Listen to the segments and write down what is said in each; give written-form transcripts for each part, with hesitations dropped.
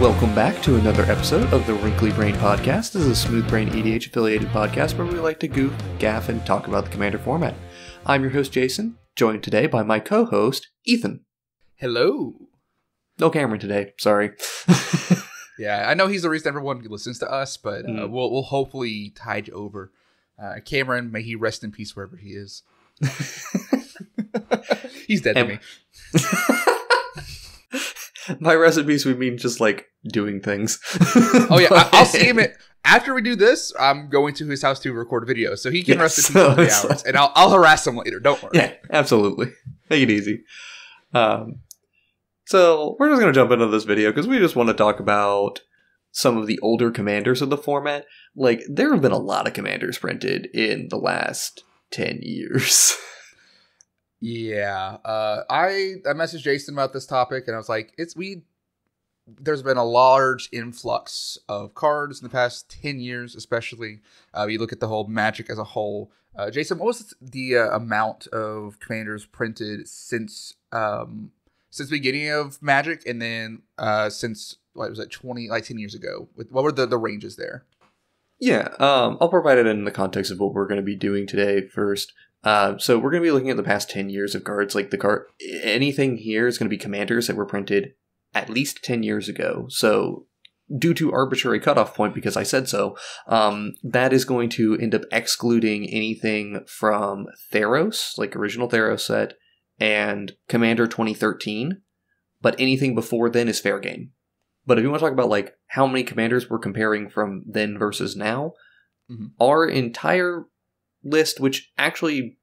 Welcome back to another episode of the Wrinkly Brain Podcast. This is a Smooth Brain EDH affiliated podcast where we like to goof, gaff, and talk about the Commander format. I'm your host, Jason, joined today by my co-host, Ethan. Hello. No Cameron today, sorry. Yeah, I know he's the reason everyone listens to us, but we'll hopefully tide you over. Cameron, may he rest in peace wherever he is. He's dead to me. By recipes, we mean just like doing things. Oh yeah, I'll see him after we do this. I'm going to his house to record a video, so he can rest in peace for 3 hours, and I'll harass him later. Don't worry. Yeah, absolutely. Take it easy. So we're just going to jump into this video because we just want to talk about some of the older commanders of the format. Like, there have been a lot of commanders printed in the last 10 years. Yeah, I messaged Jason about this topic, and I was like, there's been a large influx of cards in the past 10 years, especially. You look at the whole Magic as a whole. Jason, what was the amount of commanders printed since the beginning of Magic, and then since, what was it, 10 years ago? What were the ranges there? Yeah, I'll provide it in the context of what we're going to be doing today first. So we're going to be looking at the past 10 years of cards. Like, anything here is going to be commanders that were printed at least 10 years ago. So due to arbitrary cutoff point, because I said so, that is going to end up excluding anything from Theros, like original Theros set, and Commander 2013. But anything before then is fair game. But if you want to talk about like how many commanders we're comparing from then versus now, our entire list, which actually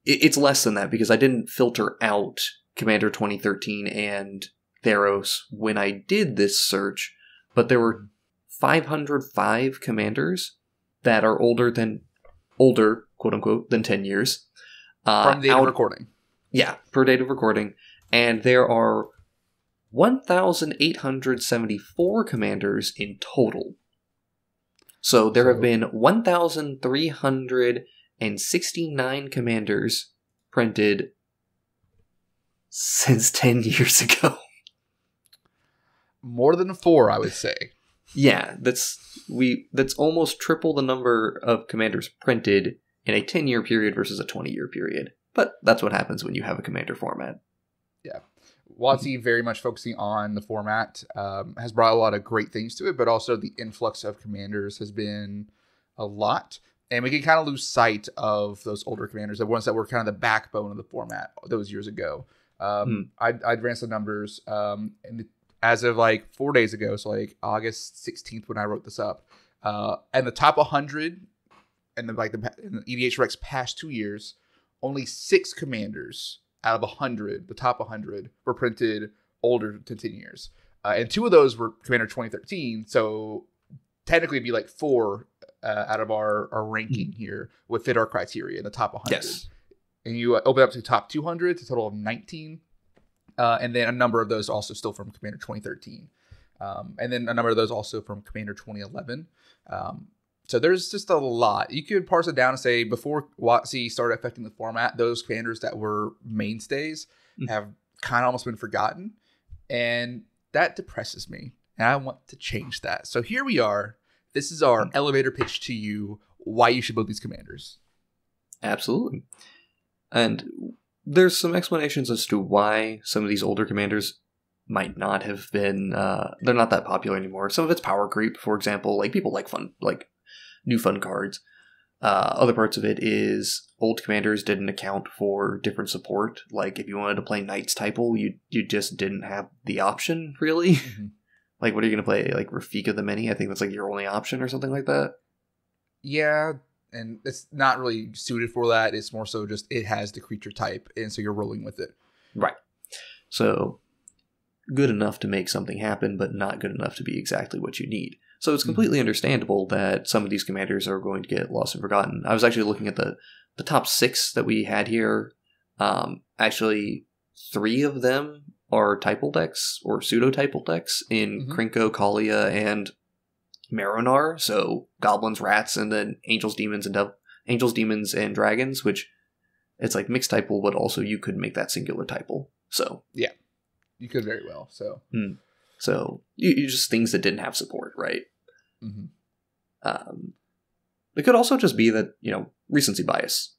it's less than that because I didn't filter out Commander 2013 and Theros when I did this search, but there were 505 commanders that are older, quote unquote, than 10 years. From the date of recording. Yeah, per date of recording. And there are 1,874 commanders in total. So there have been 1,369 commanders printed since 10 years ago. More than 4, I would say. Yeah, that's almost triple the number of commanders printed in a 10-year period versus a 20-year period. But that's what happens when you have a commander format. Yeah. WotC very much focusing on the format, has brought a lot of great things to it, but also the influx of commanders has been a lot. And we can kind of lose sight of those older commanders, the ones that were kind of the backbone of the format those years ago. I ran some numbers, and as of like 4 days ago, so like August 16th when I wrote this up, and the top 100 and in the EDH Rex past 2 years, only 6 commanders out of 100, the top 100, were printed older than 10 years. And 2 of those were Commander 2013, so technically it'd be like 4 out of our ranking here would fit our criteria in the top 100. Yes. And you open up to the top 200, it's a total of 19. And then a number of those also still from Commander 2013. And then a number of those also from Commander 2011. So there's just a lot. You could parse it down and say before WotC started affecting the format, those commanders that were mainstays have kind of almost been forgotten. And that depresses me. And I want to change that. So here we are. This is our elevator pitch to you why you should build these commanders. Absolutely. And there's some explanations as to why some of these older commanders might not have been, they're not that popular anymore. Some of it's power creep, for example. Like, people like new fun cards. Other parts of it is old commanders didn't account for different support. Like, if you wanted to play Knights Typal, you just didn't have the option, really. Like, what are you going to play? Like, Rafika the Many? I think that's like your only option or something like that. Yeah, and it's not really suited for that. It's more so just it has the creature type, and so you're rolling with it. Right. So, good enough to make something happen, but not good enough to be exactly what you need. So it's completely understandable that some of these commanders are going to get lost and forgotten. I was actually looking at the top 6 that we had here. Actually, 3 of them are Typal decks, or pseudo-Typal decks, in Krenko, Kaalia, and Maronar. So goblins, rats, and then angels, demons, and dragons, which it's like mixed Typal, but also you could make that singular Typal. So yeah, you could very well. So So you just things that didn't have support, right? Mm-hmm. It could also just be that, recency bias.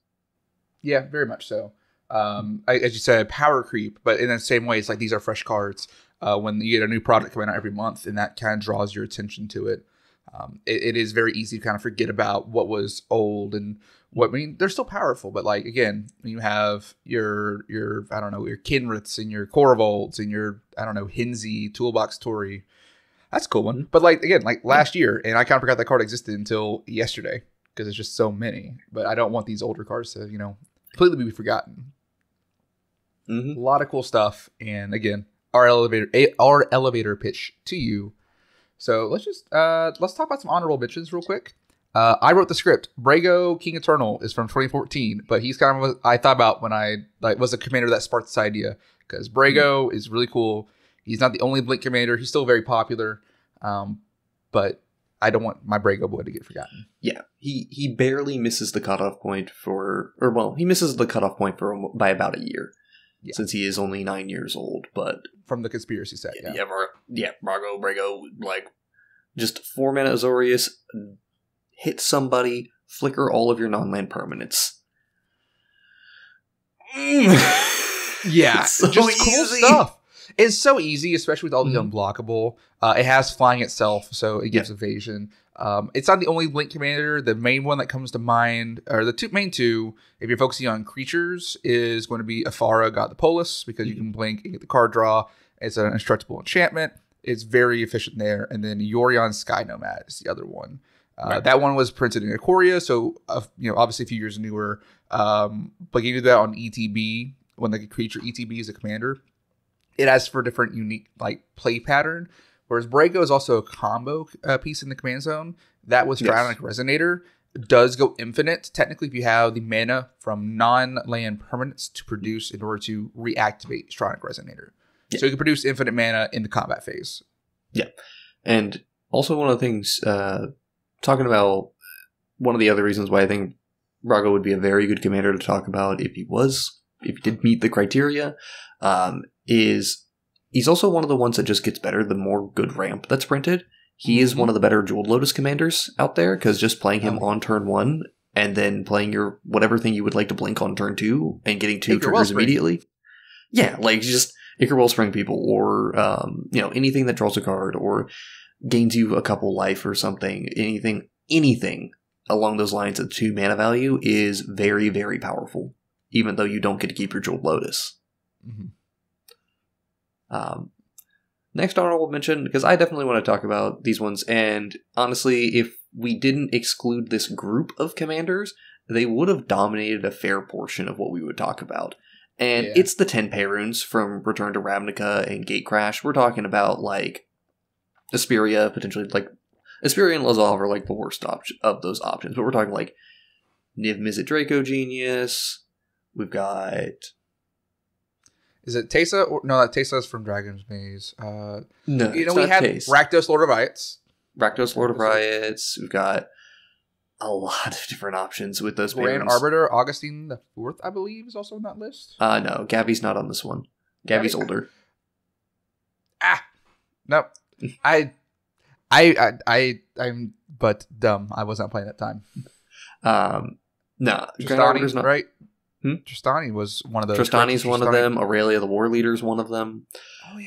Yeah, very much so. As you said, power creep, but in the same way, it's like these are fresh cards. When you get a new product coming out every month, and that kind of draws your attention to it. It is very easy to kind of forget about what was old and they're still powerful, but like, again, you have your I don't know, your Kinriths and your Corvolds and your, I don't know, Hinzi, Toolbox Tori. That's a cool one. But like, again, like last year, and I kind of forgot that card existed until yesterday because it's just so many, but I don't want these older cards to, completely be forgotten. A lot of cool stuff. And again, our elevator pitch to you. So let's talk about some honorable mentions real quick. I wrote the script. Brago King Eternal is from 2014, but he's kind of what I thought about when I was a commander that sparked this idea, because Brago is really cool. He's not the only Blink commander. He's still very popular, but I don't want my Brago boy to get forgotten. Yeah, he barely misses the cutoff point he misses the cutoff point by about a year. Yeah. Since he is only 9 years old, but from the conspiracy set, Brago, like just 4 mana Azorius, hit somebody, flicker all of your non-land permanents. Yeah, so just cool easy stuff. It's so easy, especially with all the unblockable. It has flying itself, so it gives evasion. It's not the only Blink commander. The main one that comes to mind, or the main two, if you're focusing on creatures, is going to be Afara, God the Polis, because you can blink and get the card draw. It's an indestructible enchantment. It's very efficient there. And then Yorion Sky Nomad is the other one. That one was printed in Ikoria, so obviously a few years newer. But you do that on ETB when the creature ETB is a commander. It asks for a different unique play pattern. Whereas Brago is also a combo piece in the command zone. That with Strategic Resonator does go infinite. Technically, if you have the mana from non-land permanents to produce in order to reactivate Strategic Resonator. Yeah. So you can produce infinite mana in the combat phase. Yeah. And also one of the things, talking about one of the other reasons why I think Brago would be a very good commander to talk about if he did meet the criteria, is he's also one of the ones that just gets better the more good ramp that's printed. He is one of the better Jeweled Lotus commanders out there, because just playing him on turn 1 and then playing your whatever thing you would like to blink on turn 2 and getting 2 triggers immediately. Yeah, like just Ichor Wellspring people, or anything that draws a card or gains you a couple life or something. Anything along those lines at 2 mana value is very, very powerful, even though you don't get to keep your Jeweled Lotus. Next honorable mention, because I definitely want to talk about these ones, and honestly, if we didn't exclude this group of commanders, they would have dominated a fair portion of what we would talk about. And it's the 10 Peruns from Return to Ravnica and Gatecrash. We're talking about, Asperia, potentially, Asperia and Lazav are, the worst of those options, but we're talking, Niv Mizzet Draco Genius, we've got... Is it Teysa? No, that Teysa is from Dragon's Maze. No, we had Teysa. Rakdos, Lord of Riots. Rakdos, Lord of Riots. We've got a lot of different options with those Grand Arbiter, Augustine the Fourth, I believe, is also on that list. No, Gabby's not on this one. Gabby's older. Nope. I'm but dumb. I was not playing that time. No, Grand Arbiter's not right. Tristani was one of those. Tristani's one of them. Aurelia the War Leader's one of them. Oh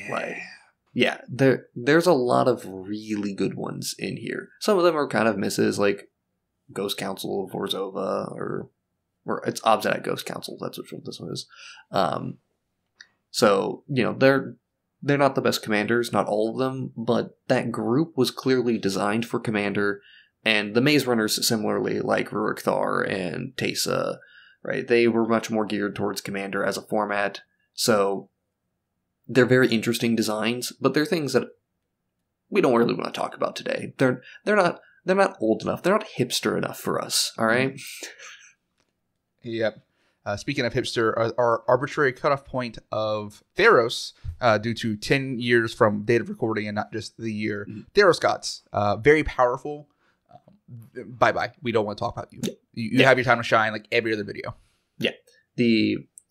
yeah. There's a lot of really good ones in here. Some of them are kind of misses, like Ghost Council of Orzhova, or it's Obstinate Ghost Council. That's what this one is. So they're not the best commanders, not all of them, but that group was clearly designed for commander. And the Maze Runners, similarly, like Rurik Thar and Teysa. Right, they were much more geared towards Commander as a format, so they're very interesting designs, but they're things that we don't really want to talk about today. They're not old enough. They're not hipster enough for us. All right. Yep. Speaking of hipster, our arbitrary cutoff point of Theros, due to 10 years from date of recording and not just the year. Theros gods, very powerful. Bye-bye. We don't want to talk about you. You have your time to shine like every other video. Yeah.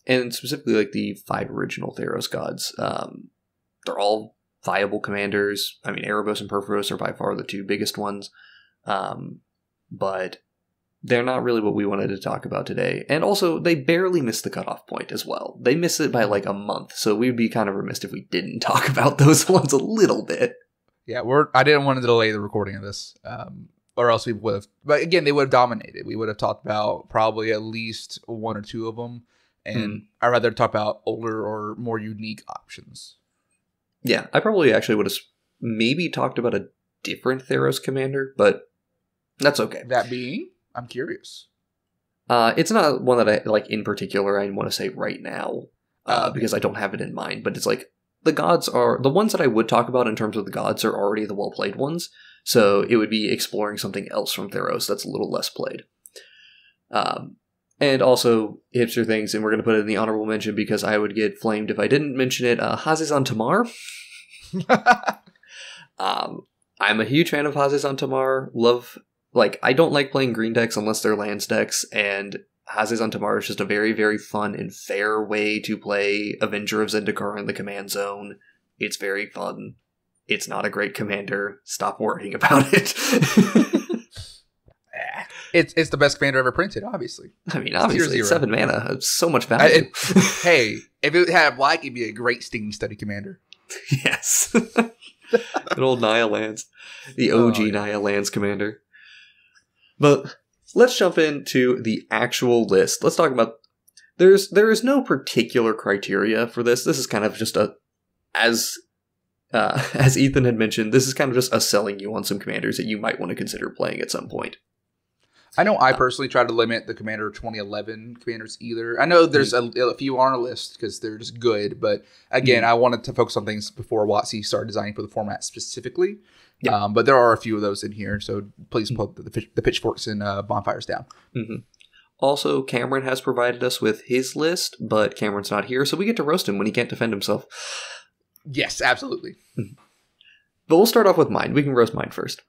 And specifically the 5 original Theros gods, they're all viable commanders. I mean, Erebos and Purphoros are by far the two biggest ones. But they're not really what we wanted to talk about today. And also, they barely missed the cutoff point as well. They missed it by like a month, so we'd be kind of remiss if we didn't talk about those ones a little bit. Yeah, I didn't want to delay the recording of this, or else we would have. But again, they would have dominated. We would have talked about probably at least one or two of them, and I'd rather talk about older or more unique options. Yeah, I probably actually would have maybe talked about a different Theros commander, but that's okay. That being, I'm curious. It's not one that I like in particular. I want to say right now because I don't have it in mind. But it's like the gods are the ones that I would talk about in terms of the gods are already the well played ones. So it would be exploring something else from Theros that's a little less played. And also hipster things, and we're going to put it in the honorable mention because I would get flamed if I didn't mention it. Hazezon Tamar. I'm a huge fan of Hazezon Tamar. I don't like playing green decks unless they're lands decks, and Hazezon Tamar is just a very, very fun and fair way to play Avenger of Zendikar in the command zone. It's very fun. It's not a great commander. Stop worrying about it. It's the best commander ever printed, obviously. I mean, obviously, it's 7 mana. It's so much value. Hey, if it had black, it'd be a great Stinging Study commander. Yes. An old Naya Lands. The OG Naya Lands commander. But let's jump into the actual list. Let's talk about... There is no particular criteria for this. This is kind of just as Ethan had mentioned, this is kind of just us selling you on some commanders that you might want to consider playing at some point. I know I personally try to limit the Commander 2011 commanders either. I know there's a few on our list because they're just good, but again, I wanted to focus on things before WotC started designing for the format specifically. Yeah. But there are a few of those in here, so please put the pitchforks and bonfires down. Mm-hmm. Also, Cameron has provided us with his list, but Cameron's not here, so we get to roast him when he can't defend himself. Yes, absolutely. But we'll start off with mine. We can roast mine first.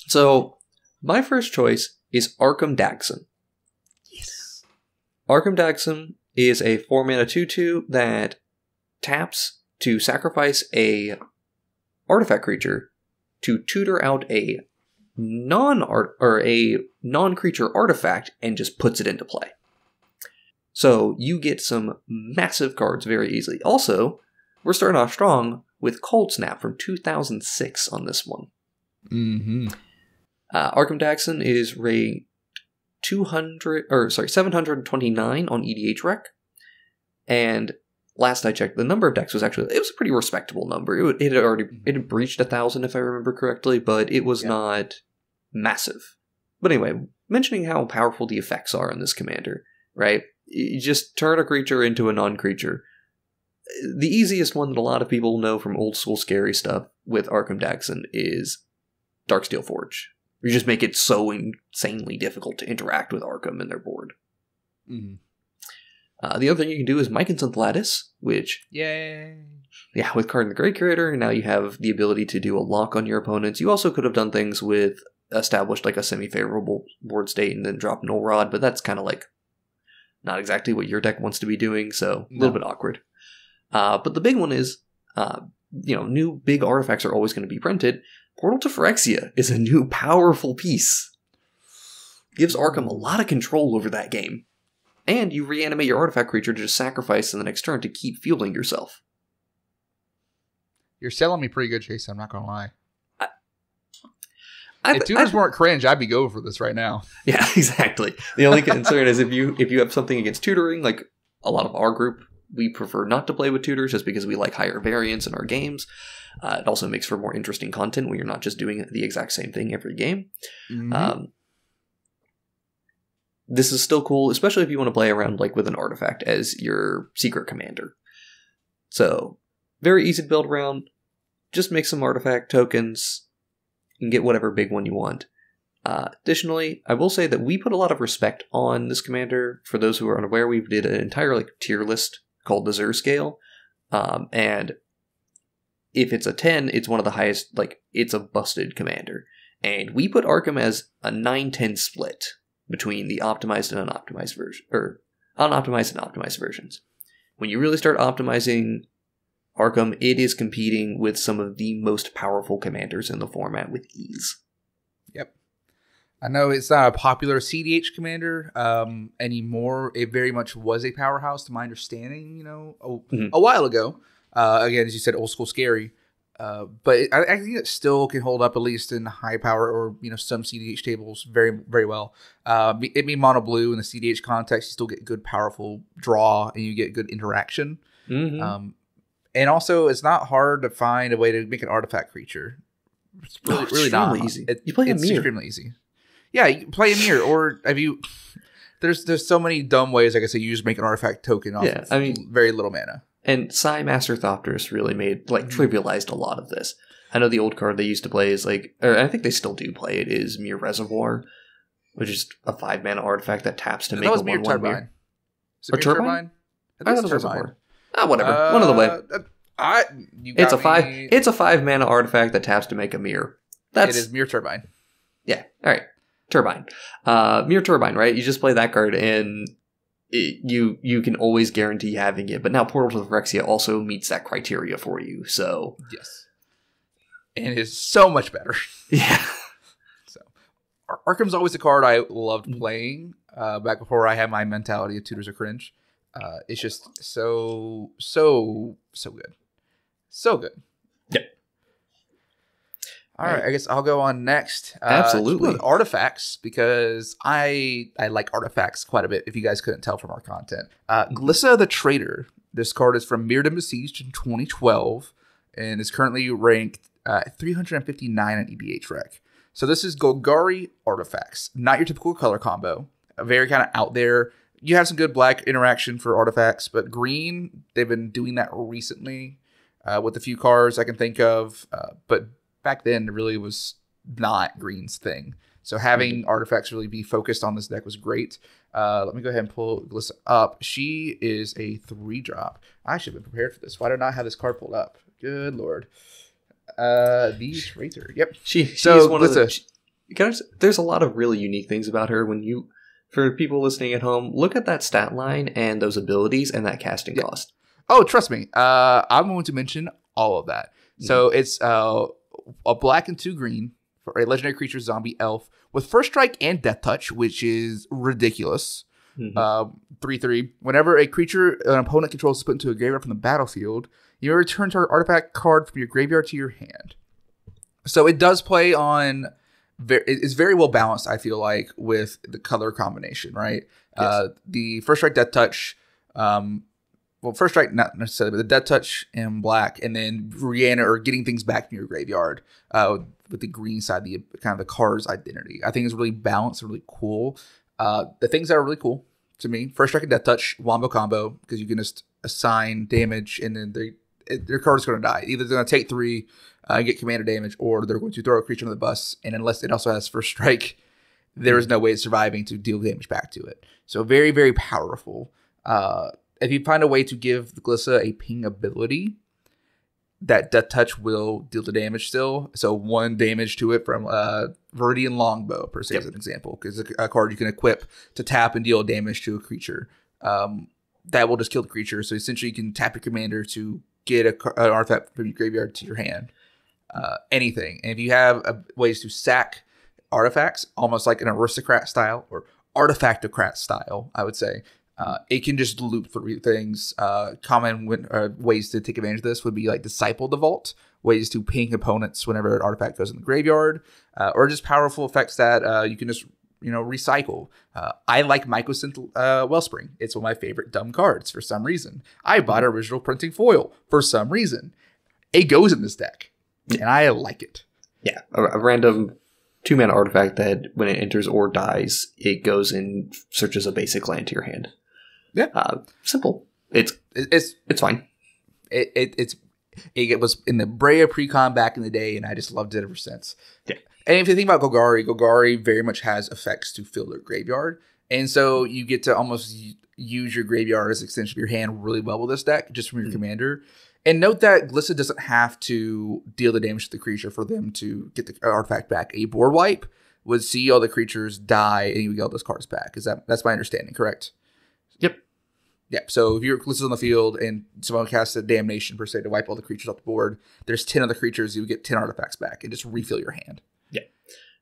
So, my first choice is Arcum Dagsson. Yes. Arcum Dagsson is a 4-mana 2/2 that taps to sacrifice a artifact creature to tutor out a non-creature artifact and just puts it into play. So you get some massive cards very easily. Also, we're starting off strong with Cold Snap from 2006 on this one. Mm-hmm. Arcum Dagsson is rated 729 on EDHREC, and last I checked, the number of decks was a pretty respectable number. It had breached 1,000 if I remember correctly, but it was not massive. But anyway, mentioning how powerful the effects are in this commander, right? You just turn a creature into a non-creature. The easiest one that a lot of people know from old school scary stuff with Arcum Dagsson is Darksteel Forge. You just make it so insanely difficult to interact with Arcum and their board. Mm-hmm. The other thing you can do is Mycosynth Lattice, which... Yay! Yeah, with Card in the Grey Curator, now you have the ability to do a lock on your opponents. You also could have done things with established like a semi-favorable board state and then drop Null Rod, but that's kind of like not exactly what your deck wants to be doing, so a little bit awkward. But the big one is, new big artifacts are always going to be printed. Portal to Phyrexia is a new powerful piece. Gives Arcum a lot of control over that game. And you reanimate your artifact creature to just sacrifice in the next turn to keep fueling yourself. You're selling me pretty good, Jason, I'm not going to lie. If tutors weren't cringe, I'd be going for this right now. Yeah, exactly. The only concern is if you have something against tutoring, like a lot of our group, we prefer not to play with tutors just because we like higher variance in our games. It also makes for more interesting content when you're not just doing the exact same thing every game. Mm-hmm. This is still cool, especially if you want to play around like with an artifact as your secret commander. So, very easy to build around. Just make some artifact tokens and get whatever big one you want. Additionally, I will say that we put a lot of respect on this commander. For those who are unaware, we did an entire tier list called the Zur Scale. And if it's a 10, it's one of the highest, it's a busted commander. And we put Arcum as a 9-10 split between the optimized and unoptimized version, or unoptimized and optimized versions. When you really start optimizing Arkham, it is competing with some of the most powerful commanders in the format with ease. Yep. I know it's not a popular CDH commander anymore. It very much was a powerhouse, to my understanding, a while ago. Again, as you said, old school scary. But I think it still can hold up, at least in high power or some CDH tables, very, very well. It being mono blue in the CDH context, you still get good, powerful draw, and you get good interaction. Mm-hmm. And also, it's not hard to find a way to make an artifact creature. It's really not easy. You play a mirror. It's extremely easy. Yeah, you can play a mirror, or have you? There's so many dumb ways, like I say, you just make an artifact token off very little mana. And Psy Master Thopterus really made, trivialized a lot of this. I know the old card they used to play is or I think they still do play it, is Mere Reservoir, which is a 5-mana artifact that taps to make a 1/1 Mere Turbine. Or Turbine? I think it's Turbine. Whatever. One of the way. It's a 5-mana artifact that taps to make a mirror. It is Mere Turbine. Yeah. All right. Turbine. Mere Turbine, right? You just play that card and you can always guarantee having it. But now Portal to Phyrexia also meets that criteria for you. So yes. And it is so much better. Yeah. So Arkham's always a card I loved playing back before I had my mentality of Tutors are cringe. It's just so good. So good. Yep. All right, I guess I'll go on next. Absolutely. Artifacts, because I like artifacts quite a bit, if you guys couldn't tell from our content. Glissa the Traitor. This card is from Mirrodin Besieged in 2012 and is currently ranked 359 on EBH Rec. So this is Golgari Artifacts. Not your typical color combo. Very kind of out there. You have some good black interaction for artifacts, but green, they've been doing that recently with a few cards I can think of. But back then, it really was not green's thing. So having artifacts really be focused on this deck was great. Let me go ahead and pull Glissa up. She is a 3-drop. I should have been prepared for this. Why did I not have this card pulled up? Good lord. The Traitor. Yep. She's one of the... There's a lot of really unique things about her. For people listening at home, look at that stat line and those abilities and that casting cost. Oh, trust me. I'm going to mention all of that. Mm-hmm. So it's a black and 2 green for a legendary creature zombie elf with first strike and death touch, which is ridiculous. 3/3. Whenever a creature an opponent controls is put into a graveyard from the battlefield, you return target artifact card from your graveyard to your hand. So it does play on... It's very well balanced, I feel like, with the color combination, right? Yes. The first strike, death touch, first strike not necessarily, but the death touch in black, and then Rihanna or getting things back from your graveyard with the green side, the kind of the card's identity. I think it's really balanced and really cool. The things that are really cool to me: first strike and death touch, wombo combo, because you can just assign damage, and then their card is going to die. Either they're going to take 3. Get commander damage, or they're going to throw a creature on the bus, and unless it also has first strike, there is no way it's surviving to deal damage back to it. So very, very powerful. If you find a way to give the Glissa a ping ability, that death touch will deal the damage still. So 1 damage to it from Viridian Longbow, per se, as an example, because it's a card you can equip to tap and deal damage to a creature. That will just kill the creature. So essentially, you can tap your commander to get an artifact from your graveyard to your hand. Anything. And if you have ways to sack artifacts, almost like an aristocrat style or artifactocrat style, I would say, it can just loop through things. Common ways to take advantage of this would be like Disciple the Vault, ways to ping opponents whenever an artifact goes in the graveyard, or just powerful effects that you can just recycle. I like Mycosynth Wellspring. It's one of my favorite dumb cards for some reason. I bought original printing foil for some reason. It goes in this deck. And I like it. Yeah, a random 2-mana artifact that when it enters or dies, it goes and searches a basic land to your hand. Yeah, simple. It's fine. It was in the Brea precon back in the day, and I just loved it ever since. Yeah. And if you think about Golgari very much has effects to fill their graveyard, and so you get to almost use your graveyard as an extension of your hand really well with this deck, just from your commander. And note that Glissa doesn't have to deal the damage to the creature for them to get the artifact back. A board wipe would see all the creatures die, and you would get all those cards back. That's my understanding, correct? Yep. Yeah, so if your Kalista is on the field and someone casts a Damnation per se to wipe all the creatures off the board, there's 10 other creatures, you get 10 artifacts back and just refill your hand. Yeah,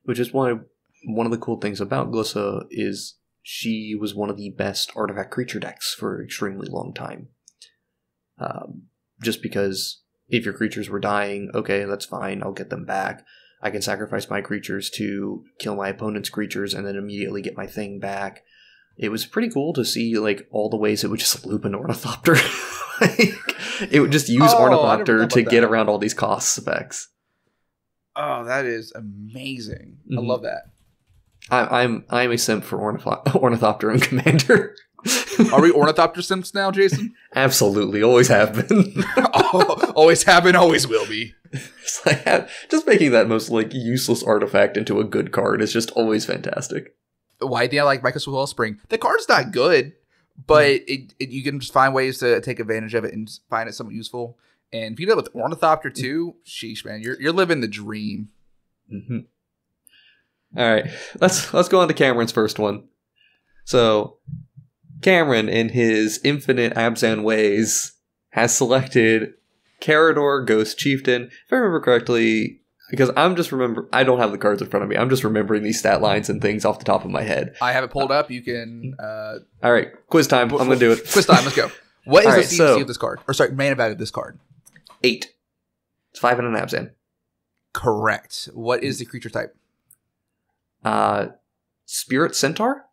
which is why one of the cool things about Glissa is she was one of the best artifact creature decks for an extremely long time. Just because if your creatures were dying, okay, that's fine, I'll get them back. I can sacrifice my creatures to kill my opponent's creatures and then immediately get my thing back. It was pretty cool to see like all the ways it would just loop an Ornithopter. Like, it would just use Ornithopter to get around all these cost specs. Oh, that is amazing. Mm-hmm. I love that. I'm a simp for Ornithopter and Commander. Are we Ornithopter simps now, Jason? Absolutely, always have been. Always have been, always will be. It's like, just making that most like useless artifact into a good card is just always fantastic. Why do I like Mycosynth Wellspring? The card's not good, but you can just find ways to take advantage of it and find it somewhat useful. And if you do it with Ornithopter too, sheesh, man, you're living the dream. Mm-hmm. All right, let's go on to Cameron's first one. So, Cameron, in his infinite Abzan ways, has selected Carador Ghost Chieftain. If I remember correctly, because I don't have the cards in front of me. I'm just remembering these stat lines and things off the top of my head. I have it pulled up. You can. All right, quiz time. I'm going to do it. Quiz time. Let's go. What is the CMC so, of this card? Or sorry, mana value of this card? 8. It's 5 and an Abzan. Correct. What is the creature type? Spirit Centaur?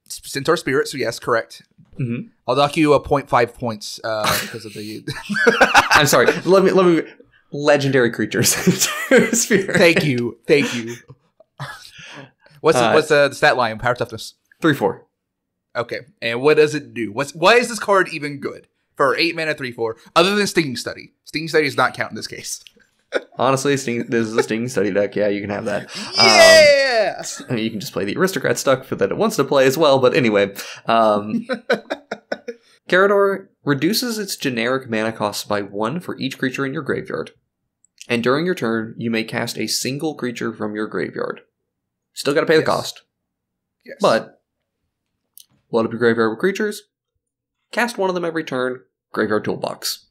Centaur Spirit, so yes, correct. Mm-hmm. I'll dock you 0.5 points because of the... I'm sorry. Let me... Legendary creatures. Thank you. What's the stat line? Power toughness? 3/4. Okay, and what does it do? Why is this card even good for 8 mana 3/4? Other than Stinging Study. Stinging Study does not count in this case. Honestly, this is a Stinging Study deck. Yeah, you can have that. Yeah! I mean, you can just play the Aristocrat stuff that it wants to play as well, but anyway. Carador reduces its generic mana costs by 1 for each creature in your graveyard. And during your turn, you may cast a single creature from your graveyard. Still gotta pay the cost. Yes. But, load up your graveyard with creatures, cast one of them every turn, graveyard toolbox.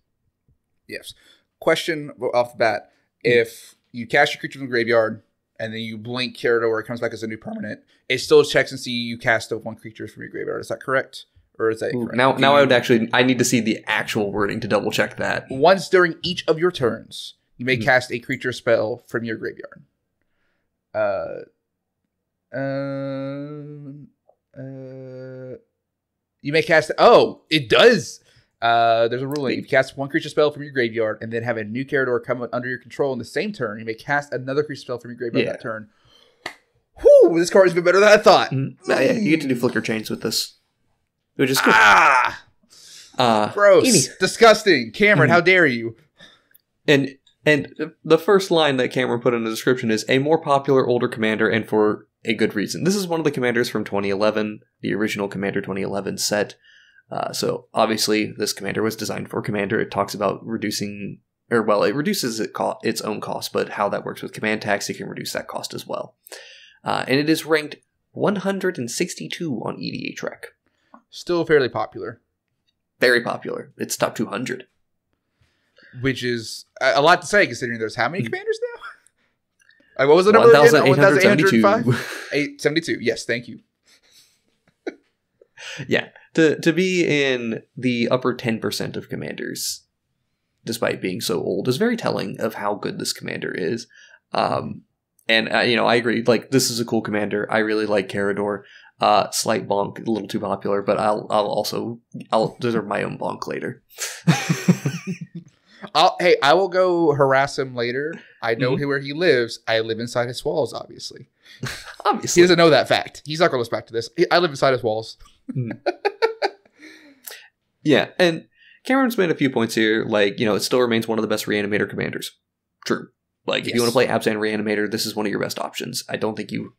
Yes. Question off the bat. If you cast your creature from the graveyard, and then you blink Carador, it comes back as a new permanent, it still checks and see you cast the one creature from your graveyard. Is that correct? Or is that incorrect? Now I need to see the actual wording to double check that. Once during each of your turns, you may cast a creature spell from your graveyard. You may cast... Oh, it does! There's a ruling. If you cast one creature spell from your graveyard and then have a new Carador come under your control in the same turn, you may cast another creature spell from your graveyard that turn. Whew! This card is even better than I thought. Yeah, you get to do Flicker Chains with this. Which is cool. Gross. Disgusting. Cameron, how dare you? And the first line that Cameron put in the description is a more popular older commander and for a good reason. This is one of the commanders from 2011, the original Commander 2011 set. So obviously this commander was designed for Commander. It talks about it reduces its own cost, but how that works with command tax, it can reduce that cost as well. And it is ranked 162 on EDHREC. Still fairly popular. Very popular. It's top 200. Which is a lot to say, considering there's how many commanders now? What was the number again? 1,872. 872. Yes, thank you. Yeah. To be in the upper 10% of commanders, despite being so old, is very telling of how good this commander is. And I agree. Like, this is a cool commander. I really like Carador. Slight bonk, a little too popular, but I'll deserve my own bonk later. I will go harass him later. I know where he lives. I live inside his walls, obviously. Obviously. He doesn't know that fact. He's not going to listen back to this. I live inside his walls. Yeah, and Cameron's made a few points here. Like, it still remains one of the best Reanimator commanders. True. Like, if you want to play Abzan Reanimator, this is one of your best options. I don't think you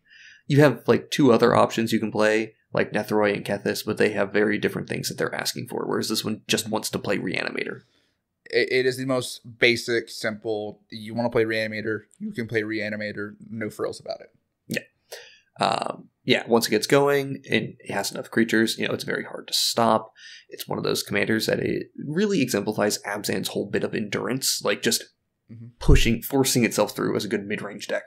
have, like, 2 other options you can play, like Netheroi and Kethis, but they have very different things that they're asking for, whereas this one just wants to play Reanimator. It is the most basic, simple. You want to play Reanimator, you can play Reanimator. No frills about it. Once it gets going and it has enough creatures, it's very hard to stop. It's one of those commanders that it really exemplifies Abzan's whole bit of endurance, like just forcing itself through as a good mid-range deck.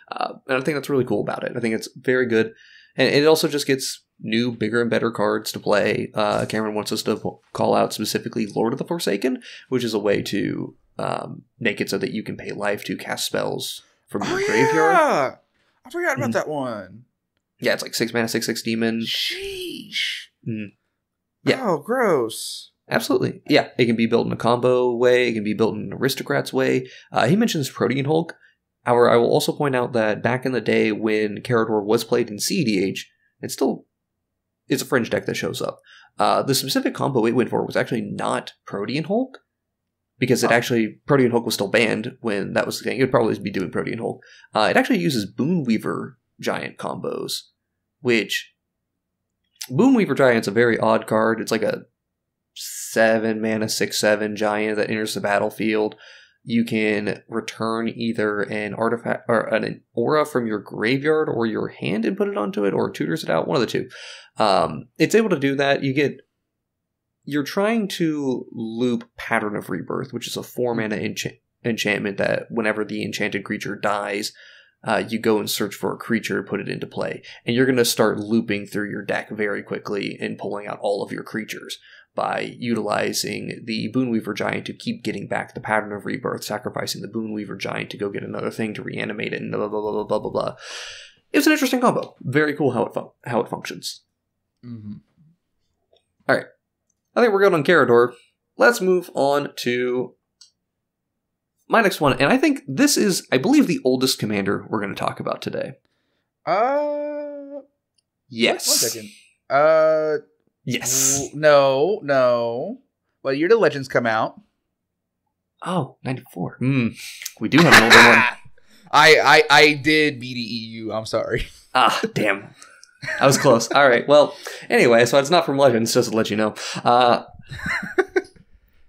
And I think that's really cool about it. I think it's very good. And it also just gets new, bigger, and better cards to play. Cameron wants us to call out specifically Lord of the Forsaken, which is a way to make it so that you can pay life to cast spells from your graveyard. I forgot about that one. Yeah, it's like 6 mana, 6/6 demon. Sheesh. Yeah. Oh, gross. Absolutely. Yeah, it can be built in a combo way. It can be built in an aristocrat's way. He mentions Protean Hulk. However, I will also point out that back in the day when Karador was played in CEDH, it's a fringe deck that shows up. The specific combo it went for was actually not Protean Hulk, because Protean Hulk was still banned when that was the thing. It would probably be doing Protean Hulk. It actually uses Boonweaver Giant combos, which Boonweaver Giant's a very odd card. It's like a 7 mana 6/7 giant that enters the battlefield. You can return either an artifact or an aura from your graveyard or your hand and put it onto it, or tutors it out. One of the two. It's able to do that. You're trying to loop Pattern of Rebirth, which is a 4 mana enchantment that whenever the enchanted creature dies, you go and search for a creature, put it into play, and you're going to start looping through your deck very quickly and pulling out all of your creatures by utilizing the Boonweaver Giant to keep getting back the Pattern of Rebirth, sacrificing the Boonweaver Giant to go get another thing to reanimate it, and blah, blah, blah, blah, blah, blah, blah. It's an interesting combo. Very cool how it functions. Mm-hmm. All right. I think we're good on Karador. Let's move on to my next one, and I think this is, I believe, the oldest commander we're going to talk about today. Yes. 1 second. Yes. No. What year did Legends come out? Oh, 94. We do have an older one. I did BDEU. I'm sorry. Damn. I was close. All right. Well, anyway, so it's not from Legends, just to let you know.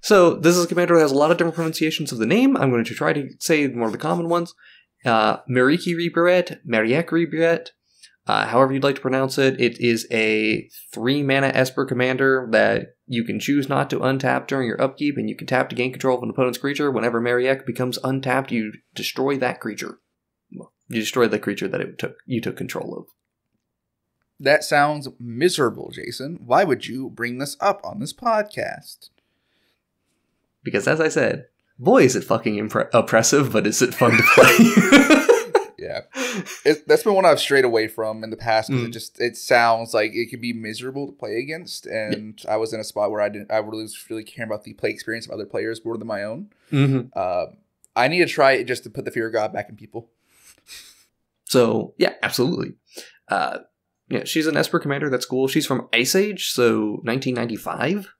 So this is a commander that has a lot of different pronunciations of the name. I'm going to try to say more of the common ones. Meriki Rebirret, Mariek Rebirret, however you'd like to pronounce it. It is a 3 mana Esper commander that you can choose not to untap during your upkeep, and you can tap to gain control of an opponent's creature. Whenever Mariek becomes untapped, you destroy that creature. You destroy the creature that you took control of. That sounds miserable, Jason. Why would you bring this up on this podcast? Because, as I said, boy, is it fucking oppressive, but is it fun to play? Yeah. That's been one I've strayed away from in the past, because it sounds like it could be miserable to play against, and I was in a spot where I was really caring about the play experience of other players more than my own. I need to try it just to put the fear of God back in people. So, yeah, absolutely. She's an Esper commander. That's cool. She's from Ice Age, so 1995.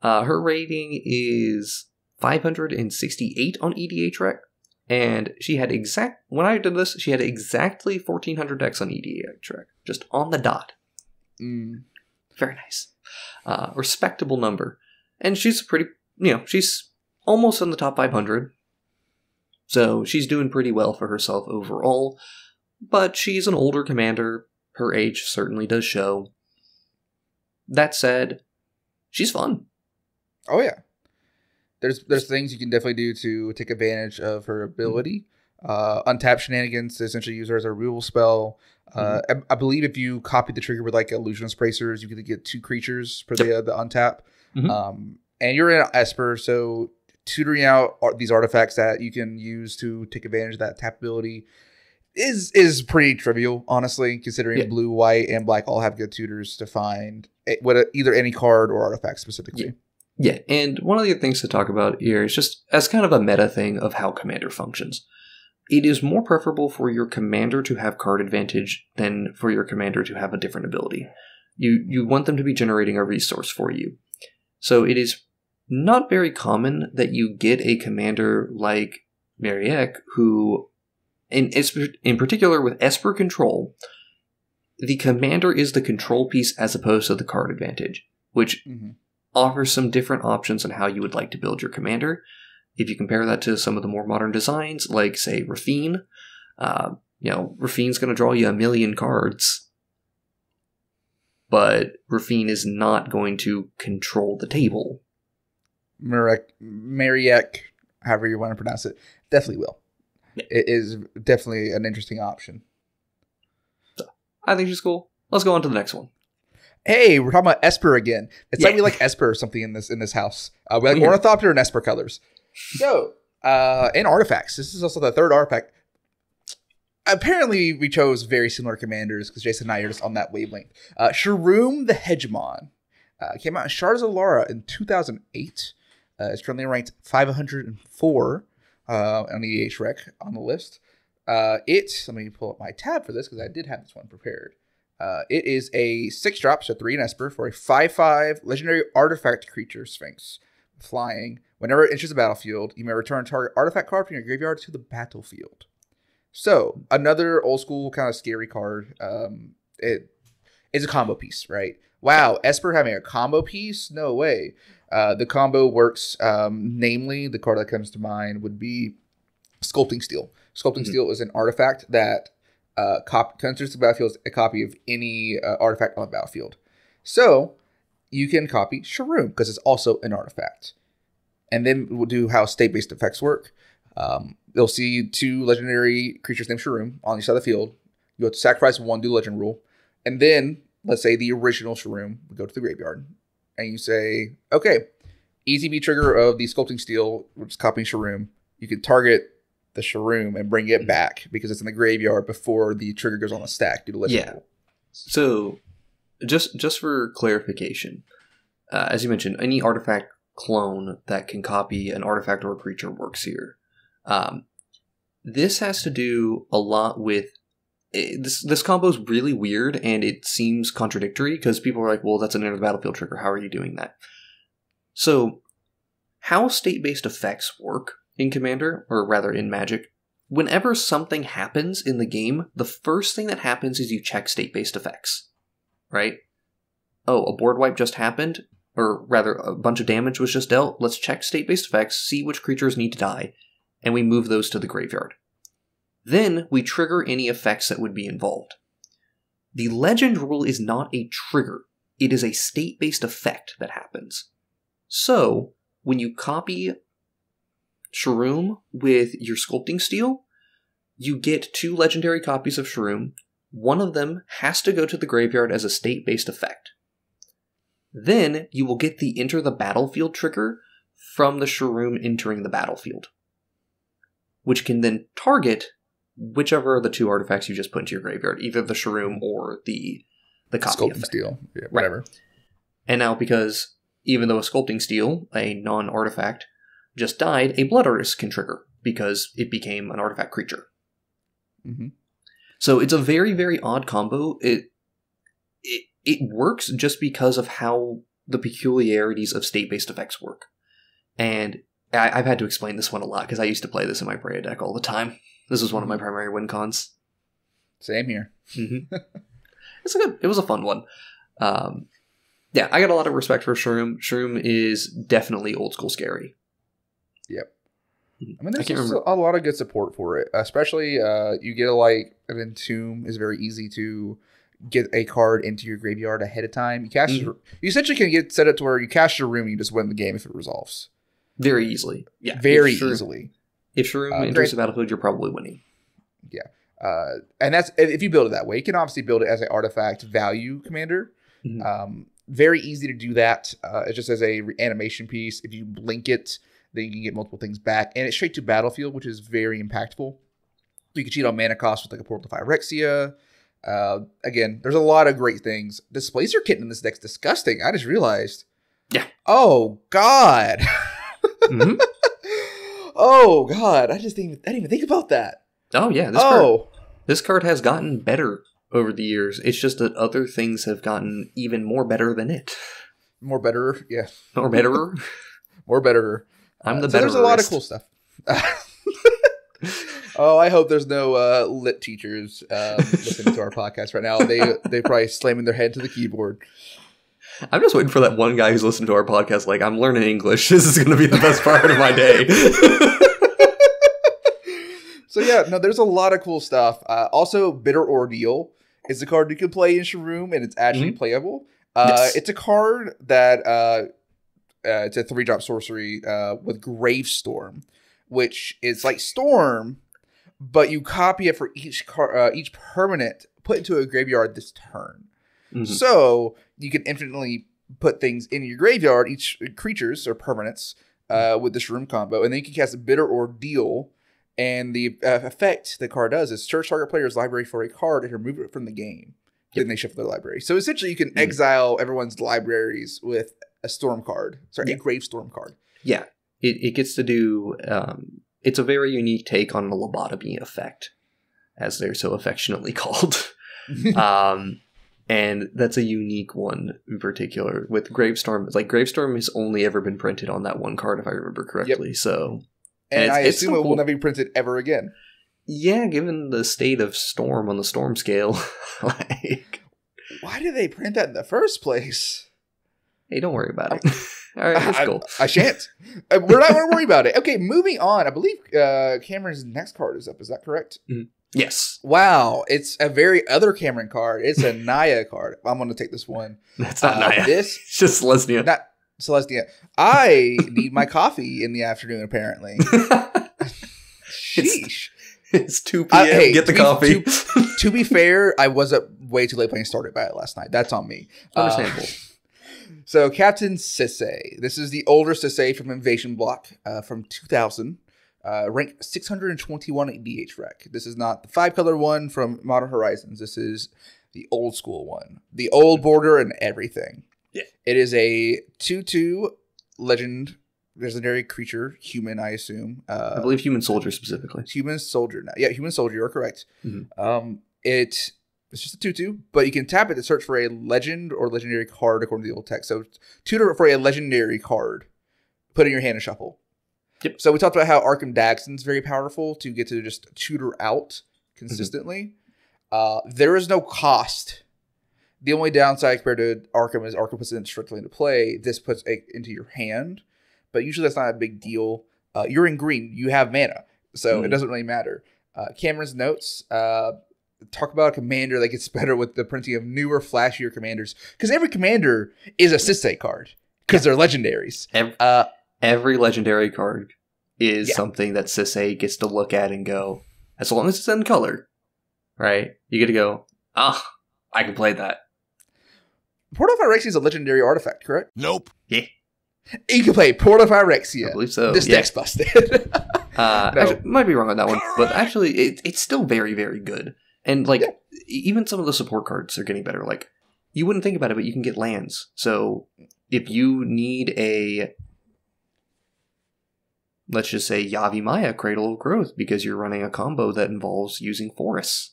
Her rating is 568 on EDHREC, and she had when I did this, she had exactly 1,400 decks on EDHREC, just on the dot. Very nice. Respectable number. And she's she's almost in the top 500, so she's doing pretty well for herself overall, but she's an older commander. Her age certainly does show. That said, she's fun. Oh yeah, there's things you can definitely do to take advantage of her ability. Untap Shenanigans to essentially use her as a removal spell. I believe if you copy the trigger with like Illusionist Bracers, you can get 2 creatures for the untap. And you're in Esper, so tutoring out these artifacts that you can use to take advantage of that tap ability is pretty trivial, honestly, considering blue, white, and black all have good tutors to find either any card or artifact specifically. Yeah, and one of the things to talk about here is just as kind of a meta thing of how Commander functions. It is more preferable for your Commander to have card advantage than for your Commander to have a different ability. You want them to be generating a resource for you. So it is not very common that you get a Commander like Mariek who, in particular with Esper Control, the Commander is the control piece as opposed to the card advantage, which offers some different options on how you would like to build your Commander. If you compare that to some of the more modern designs, like, say, Rafine, Rafine's going to draw you a million cards, but Rafine is not going to control the table. Mariek, however you want to pronounce it, definitely will. Yeah. It is definitely an interesting option. So, I think she's cool. Let's go on to the next one. Hey, we're talking about Esper again. It's like we like Esper or something in this house. We like Ornithopter and Esper colors. So, in artifacts, this is also the third artifact. Apparently, we chose very similar commanders because Jason and I are just on that wavelength. Sharuum the Hegemon came out in Shards of Lara in 2008. It's currently ranked 504 on the EHREC on the list. Let me pull up my tab for this because I did have this one prepared. It is a 6-drop, so 3 in Esper, for a 5/5 legendary artifact creature Sphinx. Flying. Whenever it enters the battlefield, you may return a target artifact card from your graveyard to the battlefield. So, another old school kind of scary card. It is a combo piece, right? Wow, Esper having a combo piece? No way. The combo works, namely, the card that comes to mind would be Sculpting Steel. Sculpting Steel is an artifact that enters the battlefield as a copy of any artifact on the battlefield. So, you can copy Sharuum, because it's also an artifact. And then we'll do how state-based effects work. You'll see 2 legendary creatures named Sharuum on each side of the field. You have to sacrifice 1, do legend rule. And then, let's say the original Sharuum would go to the graveyard. And you say, okay, ETB trigger of the Sculpting Steel, which is copying Sharuum. You can target the Sharuum and bring it back because it's in the graveyard before the trigger goes on the stack due to legend rule. So, just for clarification, as you mentioned, any artifact clone that can copy an artifact or a creature works here. This has to do a lot with this combo is really weird and it seems contradictory because people are like, well, that's an enter the battlefield trigger. How are you doing that? So, how state-based effects work in Commander, or rather in Magic, whenever something happens in the game, the first thing that happens is you check state-based effects, right? Oh, a board wipe just happened, or rather, a bunch of damage was just dealt. Let's check state-based effects, see which creatures need to die, and we move those to the graveyard. Then, we trigger any effects that would be involved. The legend rule is not a trigger. It is a state-based effect that happens. So, when you copy Sharuum with your Sculpting Steel, you get 2 legendary copies of Sharuum. One of them has to go to the graveyard as a state-based effect. Then, you will get the Enter the Battlefield trigger from the Sharuum entering the battlefield, which can then target whichever of the 2 artifacts you just put into your graveyard, either the Sharuum or the copy Sculpting Steel, yeah, whatever. Right. And now, because even though a Sculpting Steel, a non-artifact, just died, a Blood Artist can trigger because it became an artifact creature. Mm-hmm. So it's a very, very odd combo. It works just because of how the peculiarities of state-based effects work. And I've had to explain this one a lot because I used to play this in my Breya deck all the time. This was one of my primary win cons. Same here. Mm-hmm. It was a fun one. Yeah, I got a lot of respect for Sharuum. Sharuum is definitely old school scary. Yep. I mean, there's a lot of good support for it, especially you get an Entomb is very easy to get a card into your graveyard ahead of time. You essentially can get set up to where you cast your room and you just win the game if it resolves. Very easily. Yeah. Very easily. If Sharuum enters the battlefield, you're probably winning. Yeah. And that's if you build it that way. You can obviously build it as an artifact value commander. Mm-hmm. Very easy to do that. It's just as a animation piece. If you blink it, then you can get multiple things back. And it's straight to battlefield, which is very impactful. You can cheat on mana cost with like a Portal to Phyrexia. Again, there's a lot of great things. Displacer Kitten in this deck's disgusting. I just realized. Yeah. Oh, God. Mm-hmm. Oh, God. I didn't even think about that. Oh, yeah. This card has gotten better over the years. It's just that other things have gotten even more better than it. More better, yeah. Or betterer. More betterer. I'm the so there's a lot of cool stuff. Oh, I hope there's no lit teachers listening to our podcast right now. They probably slamming their head to the keyboard. I'm just waiting for that one guy who's listening to our podcast like, I'm learning English. This is going to be the best part of my day. So yeah, no, there's a lot of cool stuff. Also, Bitter Ordeal is a card you can play in Shroom, and it's actually playable. Yes. It's a card that it's a 3-drop sorcery with Gravestorm, which is like Storm, but you copy it for each permanent put into a graveyard this turn. So you can infinitely put things in your graveyard, each creatures or permanents, with this Shroom combo, and then you can cast a Bitter Ordeal. And the effect the card does is search target player's library for a card and remove it from the game. Then they shuffle their library. So essentially, you can exile everyone's libraries with a storm card. Sorry, a Gravestorm card. Yeah, it gets to do. It's a very unique take on the lobotomy effect, as they're so affectionately called. And that's a unique one in particular with Gravestorm. Like Gravestorm has only ever been printed on that one card, if I remember correctly. So. And I assume it will never be printed ever again. Yeah, given the state of Storm on the Storm scale. Like, why did they print that in the first place? Hey, don't worry about it. All right, that's cool. I shan't. We're not going to worry about it. Okay, moving on. I believe Cameron's next card is up. Is that correct? Yes. Wow, it's a very other Cameron card. It's a Naya card. I'm going to take this one. That's not Naya. It's just Lesnia. Not Celestia. I need my coffee in the afternoon, apparently. Sheesh. It's 2 p.m. Hey, get the coffee. To be fair, I was up way too late playing Stardew Valley last night. That's on me. Understandable. So, Captain Sisay. This is the older Sisay from Invasion Block from 2000. Rank 621 at DH Rec. This is not the 5-color one from Modern Horizons. This is the old school one. The old border and everything. Yeah. It is a 2/2 legendary creature, human, I assume. I believe human soldier specifically. Human soldier. Yeah, human soldier. You're correct. It's just a 2/2, but you can tap it to search for a legend or legendary card according to the old text. So tutor for a legendary card. Put it in your hand and shuffle. Yep. So we talked about how Arkham Dagson's very powerful to get to just tutor out consistently. There is no cost. The only downside compared to Arkham is Arkham puts it strictly into play. This puts it into your hand. But usually that's not a big deal. You're in green. You have mana. So it doesn't really matter. Cameron's notes talk about a commander that gets better with the printing of newer, flashier commanders. Because every commander is a Sisay card. Because they're legendaries. Every legendary card is something that Sisay gets to look at and go, as long as it's in color, right? You get to go, I can play that. Port of Phyrexia is a legendary artifact, correct? Nope. Yeah. You can play Port of Phyrexia. I believe so. This deck's busted. Actually, might be wrong on that one, but actually, it's still very, very good. And even some of the support cards are getting better. Like, you wouldn't think about it, but you can get lands. So if you need a, let's just say, Yavimaya Cradle of Growth, because you're running a combo that involves using forests,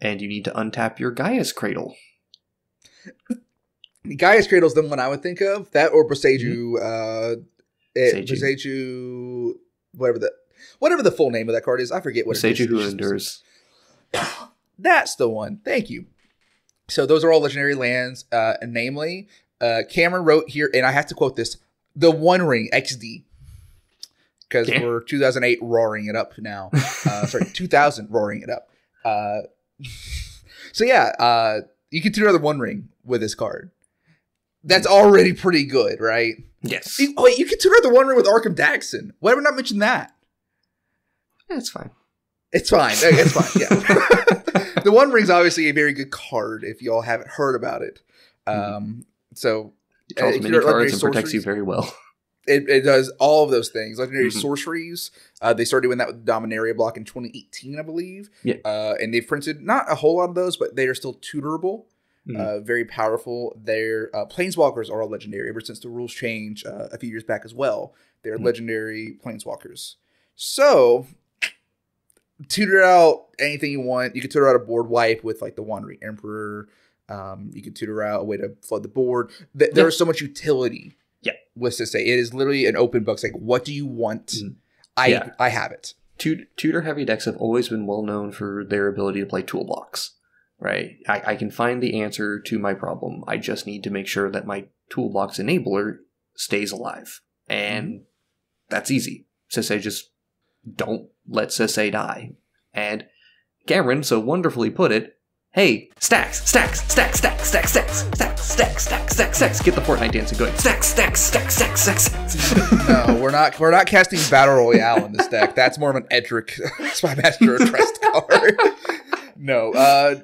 and you need to untap your Gaia's Cradle. Gaia's Cradle is the one I would think of. That or Boseiju, Boseiju, whatever the full name of that card is. I forget what it is. Boseiju Who Endures. That's the one. Thank you. So those are all legendary lands. Namely, Cameron wrote here, and I have to quote this, the One Ring XD. Because we're 2008 roaring it up now. 2000 roaring it up. So yeah, you can tutor the One Ring with this card. That's already pretty good, right? Yes. Wait, you can tutor the One Ring with Arkham Dagson. Why have we not mentioned that? It's fine. It's fine. It's fine, yeah. The One Ring's obviously a very good card if y'all haven't heard about it. So it draws many cards and protects you very well. It does all of those things. Legendary sorceries. They started doing that with Dominaria block in 2018, I believe. Yeah. And they've printed not a whole lot of those, but they are still tutorable. Very powerful. Their Planeswalkers are all legendary ever since the rules changed a few years back as well. They're legendary Planeswalkers. So, tutor out anything you want. You can tutor out a board wipe with like the Wandering Emperor. You can tutor out a way to flood the board. There is so much utility. Yeah, with Sisay, it is literally an open book. It's like, what do you want? I have it. Tutor heavy decks have always been well known for their ability to play toolbox, right? I can find the answer to my problem. I just need to make sure that my toolbox enabler stays alive, and that's easy. Sisay just don't let Sisay die. And Cameron so wonderfully put it, hey, stacks. Get the Fortnite dancing going. Stacks. No, we're not casting Battle Royale in this deck. That's more of an Edric Spymaster Trust card. No,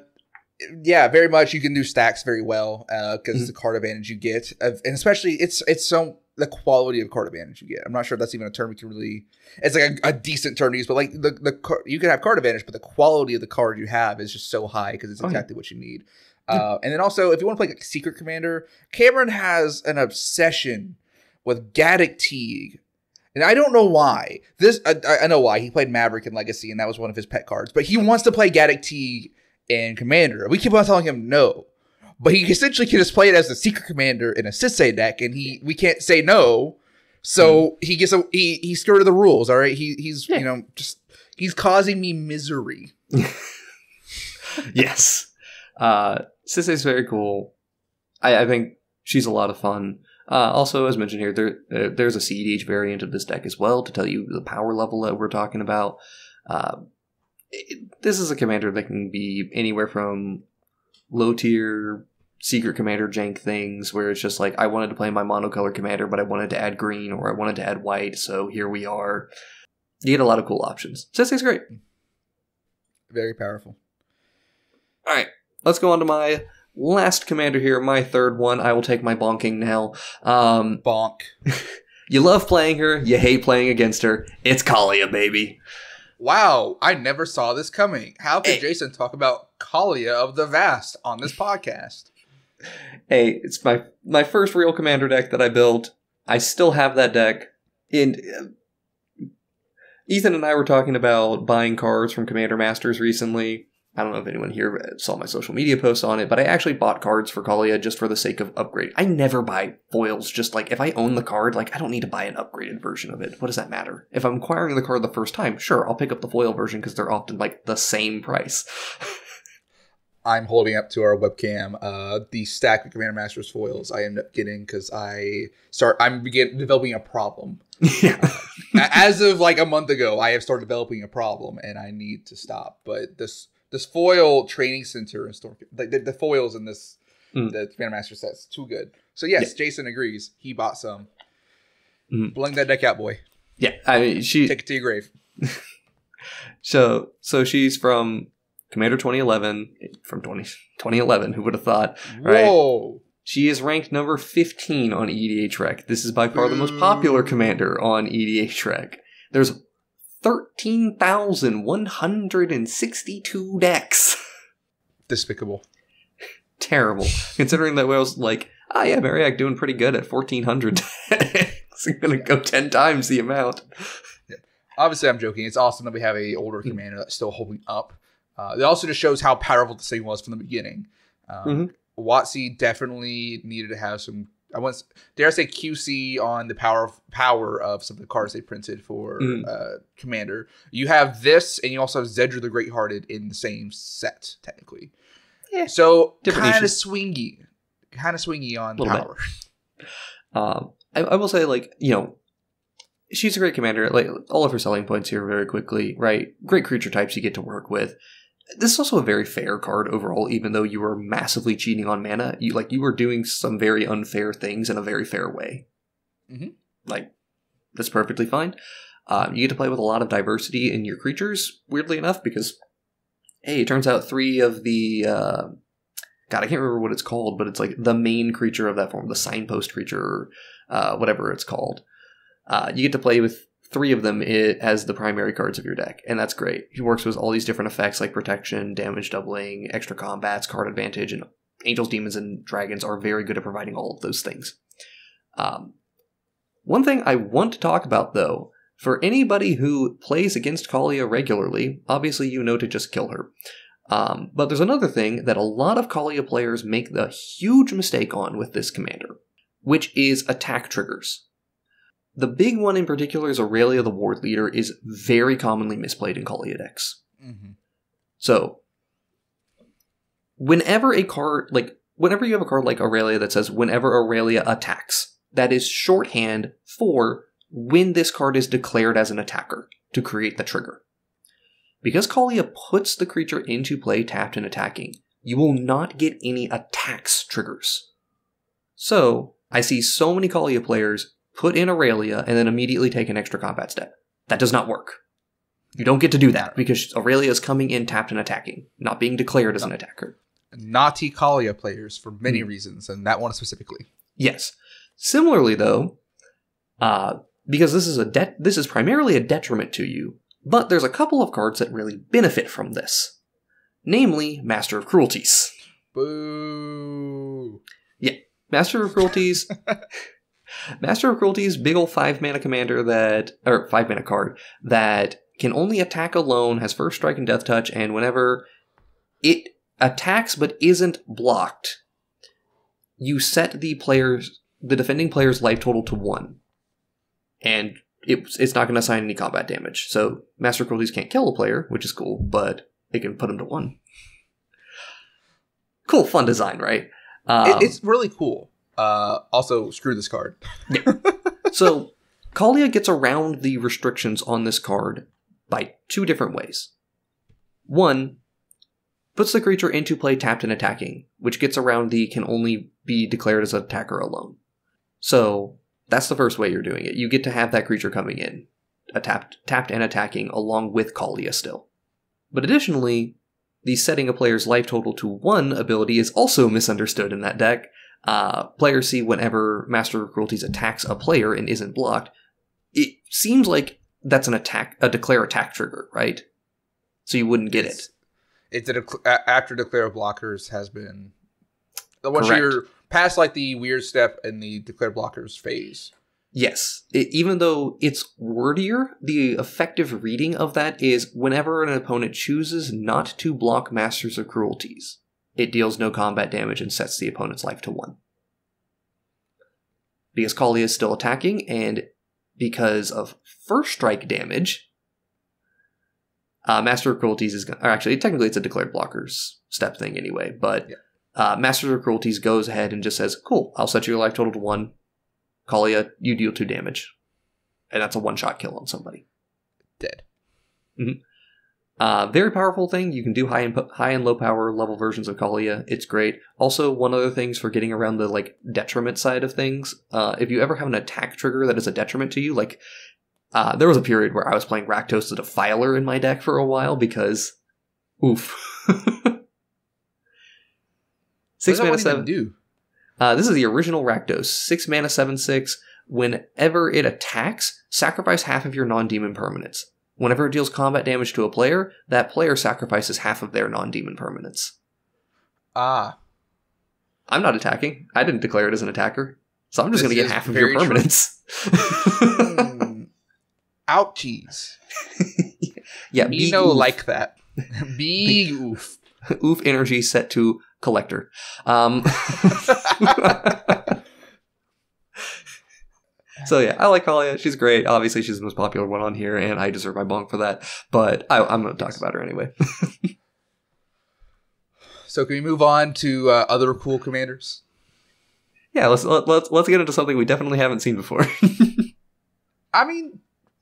yeah, very much you can do stacks very well because it's the card advantage you get, and especially it's so the quality of card advantage you get. I'm not sure if that's even a term we can really. It's like a decent term to use, but like you can have card advantage, but the quality of the card you have is just so high because it's exactly what you need. And then also, if you want to play like Secret Commander, Cameron has an obsession with Gaddock Teague. And I don't know why. I know why. He played Maverick in Legacy, and that was one of his pet cards. But he wants to play Gaddock Teague in Commander. We keep on telling him no. But he essentially can just play it as a Secret Commander in a Sisay deck, and we can't say no. So he gets he skirted the rules, all right? He's he's causing me misery. Yes. Sisay's very cool. I think she's a lot of fun. Also, as mentioned here, there's a CEDH variant of this deck as well to tell you the power level that we're talking about. This is a commander that can be anywhere from low tier Secret Commander jank things where it's just like, I wanted to play my monocolor commander, but I wanted to add green or I wanted to add white, so here we are. You get a lot of cool options. Sisay's great. Very powerful. All right, let's go on to my last commander here, my third one. I will take my bonking now. Bonk. You love playing her, you hate playing against her. It's Kaalia, baby. Wow, I never saw this coming. How could Jason talk about Kaalia of the Vast on this podcast? Hey, it's my first real commander deck that I built. I still have that deck. Ethan and I were talking about buying cards from Commander Masters recently. I don't know if anyone here saw my social media posts on it, but I actually bought cards for Kaalia just for the sake of upgrade. I never buy foils, just like, if I own the card, like, I don't need to buy an upgraded version of it. What does that matter? If I'm acquiring the card the first time, sure, I'll pick up the foil version because they're often, like, the same price. I'm holding up to our webcam the stack of Commander Masters foils I end up getting because I'm developing a problem. Yeah. As of, like, a month ago, I have started developing a problem, and I need to stop. But this foil training center and store, the foils in this the Commander Master set's too good. So yes, Jason agrees. He bought some. Bling that deck out, boy. Yeah, I mean, take it to your grave. So she's from Commander 2011, from 2011. Who would have thought? Right? Whoa. She is ranked number 15 on EDHREC. This is by far the most popular commander on EDHREC. There's 13,162 decks. Despicable. Terrible. Considering that I was like, yeah, Mariak doing pretty good at 1,400 decks. I'm going to go 10 times the amount. Yeah. Obviously, I'm joking. It's awesome that we have a older commander that's still holding up. It also just shows how powerful this thing was from the beginning. WotC definitely needed to have some, dare I say, QC on the power of some of the cards they printed for Commander. You have this, and you also have Zedra the Great-Hearted in the same set, technically. Yeah. So kind of swingy on power. I will say, like, she's a great commander. Like, all of her selling points here very quickly, right? Great creature types you get to work with. This is also a very fair card overall, even though you were massively cheating on mana. You were doing some very unfair things in a very fair way. Like, that's perfectly fine. You get to play with a lot of diversity in your creatures, weirdly enough, because, hey, it turns out 3 of the... God, I can't remember what it's called, but it's like the main creature of that form, the signpost creature, or whatever it's called. You get to play with 3 of them as the primary cards of your deck, and that's great. He works with all these different effects like protection, damage doubling, extra combats, card advantage, and Angels, Demons, and Dragons are very good at providing all of those things. One thing I want to talk about, though, for anybody who plays against Kaalia regularly, obviously you know to just kill her. But there's another thing that a lot of Kaalia players make the huge mistake on with this commander, which is attack triggers. The big one in particular is Aurelia the Ward Leader is very commonly misplayed in Kaalia decks. So, whenever you have a card like Aurelia that says whenever Aurelia attacks, that is shorthand for when this card is declared as an attacker to create the trigger. because Kaalia puts the creature into play tapped and attacking, you will not get any attacks triggers. So, I see so many Kaalia players put in Aurelia and then immediately take an extra combat step. That does not work. You don't get to do that because Aurelia is coming in tapped and attacking, not being declared as an attacker. Naughty Kaalia players for many reasons, and that one specifically. Yes. Similarly, though, because this is primarily a detriment to you, but there's a couple of cards that really benefit from this. Namely, Master of Cruelties. Boo! Yeah. Master of Cruelties. Master of Cruelties, big ol' 5-mana commander 5-mana card that can only attack alone, has first strike and death touch, and whenever it attacks but isn't blocked, you set the defending player's life total to 1. And it's not going to assign any combat damage. So Master of Cruelties can't kill a player, which is cool, but it can put him to 1. Cool, fun design, right? It's really cool. Also, screw this card. Yeah. So, Kaalia gets around the restrictions on this card by 2 different ways. 1, puts the creature into play tapped and attacking, which gets around the can only be declared as an attacker alone. So, that's the first way you're doing it. You get to have that creature coming in, tapped and attacking, along with Kaalia still. But additionally, the setting a player's life total to 1 ability is also misunderstood in that deck. Players see whenever Master of Cruelties attacks a player and isn't blocked, it seems like that's a declare attack trigger, right? So you wouldn't get it. It's after declare blockers has been once Correct. You're past like the weird step in the declare blockers phase. Yes. Even though it's wordier, the effective reading of that is whenever an opponent chooses not to block Masters of Cruelties, it deals no combat damage and sets the opponent's life to 1. Because Kaalia is still attacking, and because of first strike damage, Master of Cruelties is going to... Actually, technically it's a declared blockers step thing anyway, but Master of Cruelties goes ahead and just says, cool, I'll set your life total to 1. Kaalia, you deal 2 damage. And that's a one-shot kill on somebody. Dead. Mm-hmm. Very powerful thing. You can do high and low power level versions of Kaalia. It's great. Also, one other thing for getting around the detriment side of things. If you ever have an attack trigger that is a detriment to you, there was a period where I was playing Rakdos the Defiler in my deck for a while because, oof. 6 mana 7. Do? This is the original Rakdos. 6 mana 7/6. Whenever it attacks, sacrifice half of your non-demon permanents. Whenever it deals combat damage to a player, that player sacrifices half of their non-demon permanents. I'm not attacking. I didn't declare it as an attacker. So I'm just going to get half of your permanents. Ouchies. Yeah, me no oof. Like that. Be oof. Oof energy set to collector. So yeah, I like Kaalia. She's great. Obviously, she's the most popular one on here, and I deserve my bonk for that. But I'm going to talk about her anyway. So can we move on to other cool commanders? Yeah, let's get into something we definitely haven't seen before. I mean,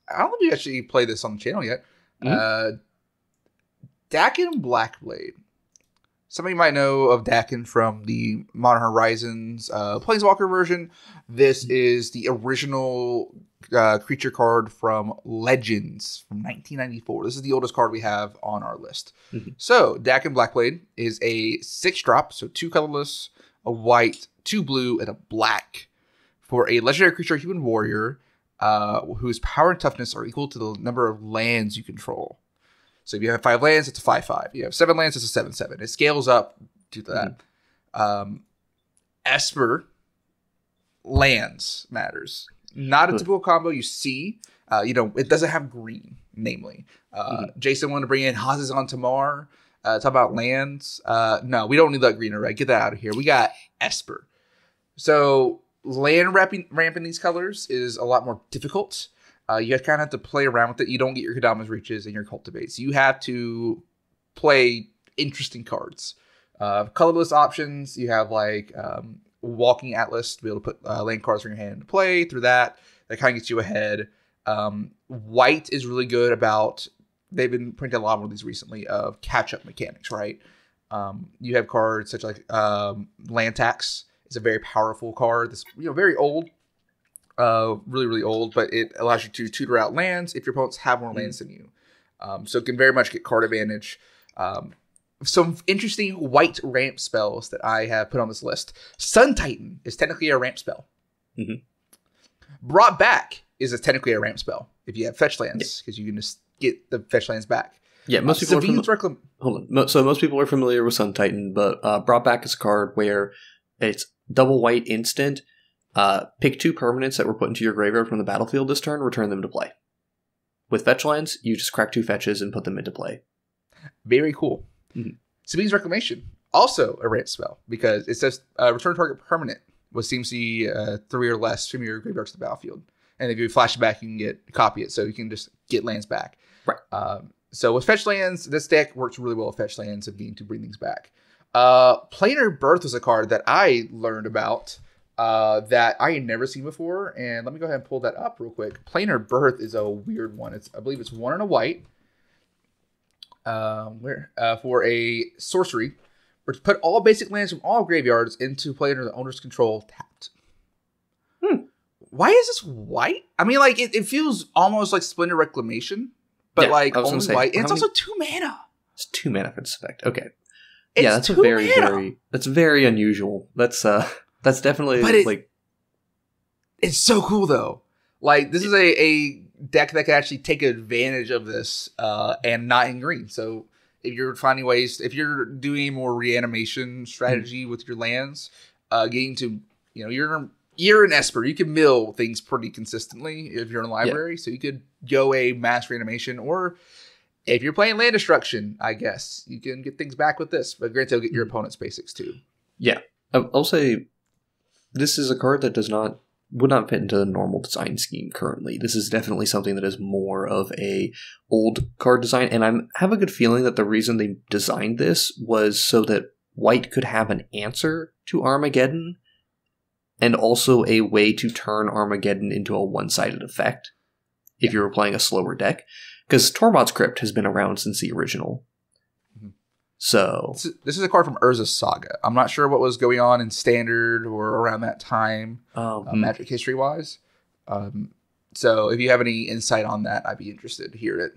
I don't think we actually played this on the channel yet. Mm-hmm. Dakin Blackblade. Some of you might know of Dakin from the Modern Horizons Planeswalker version. This is the original creature card from Legends from 1994. This is the oldest card we have on our list. Mm-hmm. So, Dakin Blackblade is a 6-drop, so 2 colorless, a white, 2 blue, and a black for a legendary creature human warrior whose power and toughness are equal to the number of lands you control. So if you have 5 lands, it's a 5/5. You have 7 lands, it's a 7/7. It scales up to that. Mm-hmm. Esper lands matters. Not a typical combo you see. It doesn't have green, namely. Jason wanted to bring in Hazes Tamar. Talk about lands. No, we don't need that green or red. Get that out of here. We got Esper. So land ramping these colors is a lot more difficult. You kind of have to play around with it. You don't get your Kodama's Reaches and your Cultivates. You have to play interesting cards. Colorless options, you have Walking Atlas to be able to put land cards from your hand into play through that. That kind of gets you ahead. White is really good about they've been printing a lot more of these recently of catch-up mechanics, right? You have cards such like Lantax is a very powerful card that's very old, really, really old, but it allows you to tutor out lands if your opponents have more lands than you. So it can very much get card advantage. Some interesting white ramp spells that I have put on this list. Sun Titan is technically a ramp spell. Mm-hmm. Brought Back is technically a ramp spell if you have fetch lands, because you can just get the fetch lands back. Yeah, most people so most people are familiar with Sun Titan, but Brought Back is a card where it's double white instant. Pick 2 permanents that were put into your graveyard from the battlefield this turn, return them to play. With fetch lands, you just crack 2 fetches and put them into play. Very cool. Mm-hmm. Sabine's Reclamation, also a ramp spell, because it says return target permanent with CMC 3 or less from your graveyard to the battlefield. And if you flash it back, you can copy it, so you can just get lands back. Right. So with fetch lands, this deck works really well with fetch lands and being to bring things back. Planar Birth was a card that I learned about that I had never seen before, and let me go ahead and pull that up real quick. Planar Birth is a weird one. I believe it's 1 and a white. For a sorcery, or to put all basic lands from all graveyards into play under the owner's control tapped. Why is this white? I mean, like it feels almost like Splendor Reclamation, but only white. And it's also 2 mana. It's 2 mana for this effect. Okay. It's that's that's very unusual. That's definitely it's so cool though. Like this is a deck that can actually take advantage of this and not in green. So if you're finding ways, if you're doing more reanimation strategy with your lands, getting to you're an Esper, you can mill things pretty consistently if you're in a library. Yeah. So you could go a mass reanimation, or if you're playing land destruction, I guess you can get things back with this. But granted, you'll get your opponent's basics too. Yeah, I'll say this is a card that would not fit into the normal design scheme currently. This is definitely something that is more of a old card design, and I have a good feeling that the reason they designed this was so that white could have an answer to Armageddon, and also a way to turn Armageddon into a one-sided effect if you were playing a slower deck. Because Tormod's Crypt has been around since the original. Mm-hmm. So this is a card from Urza's Saga. I'm not sure what was going on in Standard or around that time, Magic history-wise. So if you have any insight on that, I'd be interested to hear it.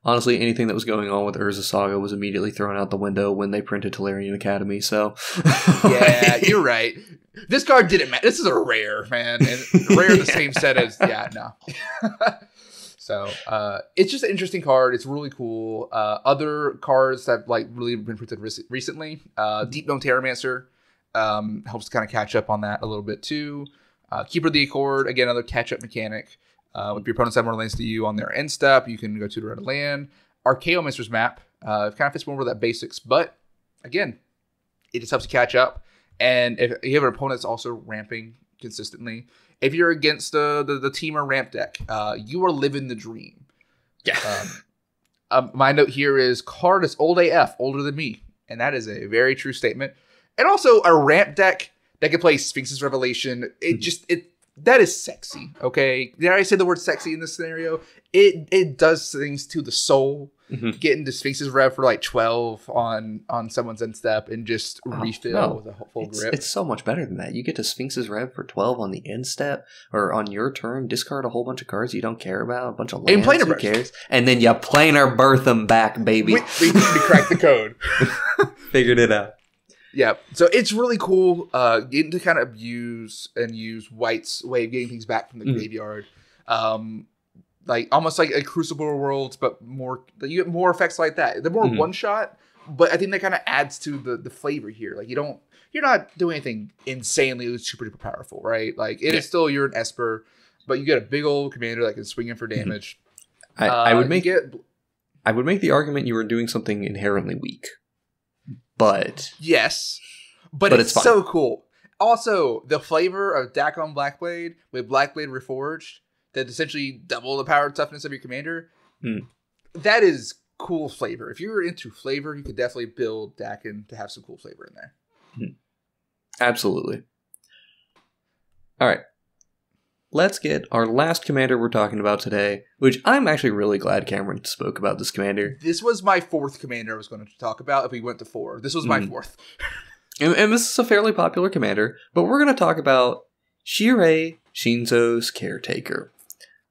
Honestly, anything that was going on with Urza Saga was immediately thrown out the window when they printed Tolarian Academy, so... Yeah, you're right. This card didn't matter. This is a rare, man. And rare in the same set as... Yeah, no. So, it's just an interesting card. It's really cool. Other cards that have really been printed recently. Deep Gnome Terramancer helps kind of catch up on that a little bit, too. Keeper of the Accord, again, another catch-up mechanic. If your opponents have more lands to you on their end step, you can go tutor out a land. Archaeomancer's Map, it kind of fits more with that basics, but again, it just helps you catch up. And if you have an opponent that's also ramping consistently, if you're against the Temur ramp deck, you are living the dream. Yeah. My note here is card is old AF, older than me, and that is a very true statement. And also a ramp deck that can play Sphinx's Revelation. That is sexy, okay? Did I say the word sexy in this scenario? It does things to the soul. Mm-hmm. Get into Sphinx's Rev for 12 on someone's end step and just refill with a full grip. It's so much better than that. You get to Sphinx's Rev for 12 on the end step, or on your turn, discard a whole bunch of cards you don't care about, a bunch of lands, who cares? And then you planar birth them back, baby. We cracked the code. Figured it out. Yeah, so it's really cool getting to kind of use White's way of getting things back from the graveyard. Almost like a Crucible Worlds, but more, you get more effects like that. They're more one-shot, but I think that kind of adds to the flavor here. You're not doing anything insanely super duper powerful, right? It is still, you're an Esper, but you get a big old commander that can swing in for damage. I would make the argument you were doing something inherently weak. But yes, but it's so cool. Also, the flavor of Dakon Blackblade with Blackblade Reforged that essentially double the power and toughness of your commander. That is cool flavor. If you're into flavor, you could definitely build Dakon to have some cool flavor in there. Absolutely. All right. let's get our last commander we're talking about today, which I'm actually really glad Cameron spoke about this commander. This was my fourth commander I was going to talk about if we went to 4. This was my fourth. And this is a fairly popular commander, but we're going to talk about Shirei Shinzo's Caretaker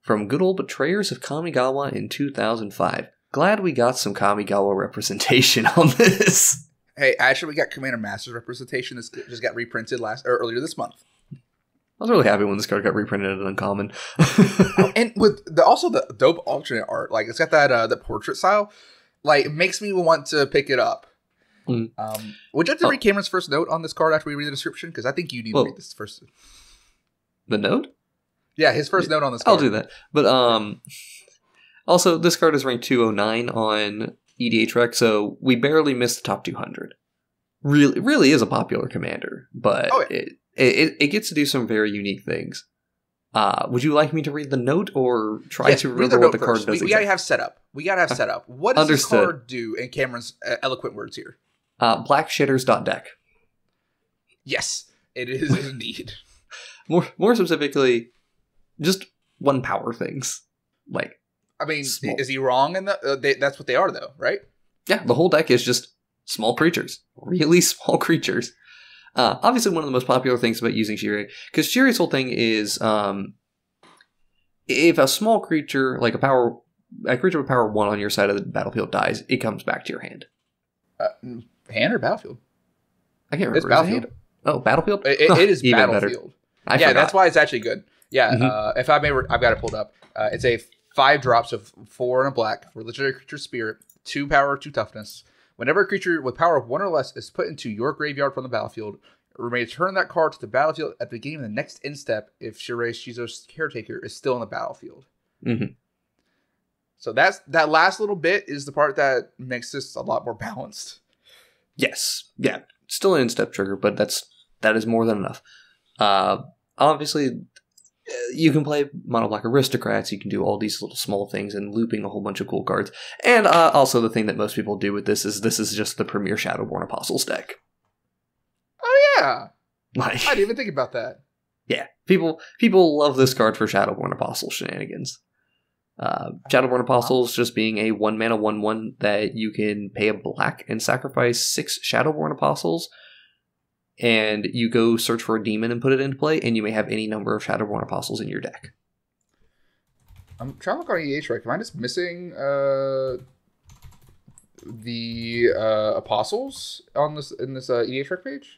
from good old Betrayers of Kamigawa in 2005. Glad we got some Kamigawa representation on this. Hey, actually, we got Commander Masters representation. This just got reprinted earlier this month. I was really happy when this card got reprinted at Uncommon. And with the dope alternate art, like it's got that the portrait style, like it makes me want to pick it up. Would you like to read Cameron's first note on this card after we read the description? Because I think you need to read this first. The note? Yeah, his first note on this card. I'll do that. But also, this card is ranked 209 on EDH Rec, so we barely missed the top 200. Really is a popular commander, but it gets to do some very unique things. Would you like me to read the note or try to remember what the card does? We gotta have setup. What does this card do in Cameron's eloquent words here? Black shitters.deck. Yes, it is indeed. More specifically, just 1 power things. Like, I mean, small. Is he wrong in that's what they are, though, right? Yeah, the whole deck is just small creatures. Really small creatures. Obviously, one of the most popular things about using Shirei, because Shirei's whole thing is, if a small creature, like a creature with power 1 on your side of the battlefield dies, it comes back to your hand. Hand or battlefield? I can't remember. It's battlefield. Oh, battlefield? It is battlefield. Yeah, that's why it's actually good. Yeah, if I've got it pulled up. It's a 5 drops of 4 and a black for legendary creature spirit, 2 power, 2 toughness. Whenever a creature with power of 1 or less is put into your graveyard from the battlefield, return that card to the battlefield at the beginning of the next end step if Shirei Shinzo's Caretaker is still in the battlefield. Mm-hmm. So that last little bit is the part that makes this a lot more balanced. Yes. Yeah. Still an in-step trigger, but that is more than enough. Obviously, you can play Mono Black Aristocrats, you can do all these little small things and looping a whole bunch of cool cards. And also the thing that most people do with this is just the premier Shadowborn Apostles deck. Oh yeah! Like, I didn't even think about that. Yeah. People love this card for Shadowborn Apostle shenanigans. Shadowborn Apostles just being a 1-mana 1/1 that you can pay a black and sacrifice 6 Shadowborn Apostles, and you go search for a demon and put it into play, and you may have any number of Shadowborn Apostles in your deck. I'm trying to look on EDH right. Am I just missing the Apostles in this EDH rec page?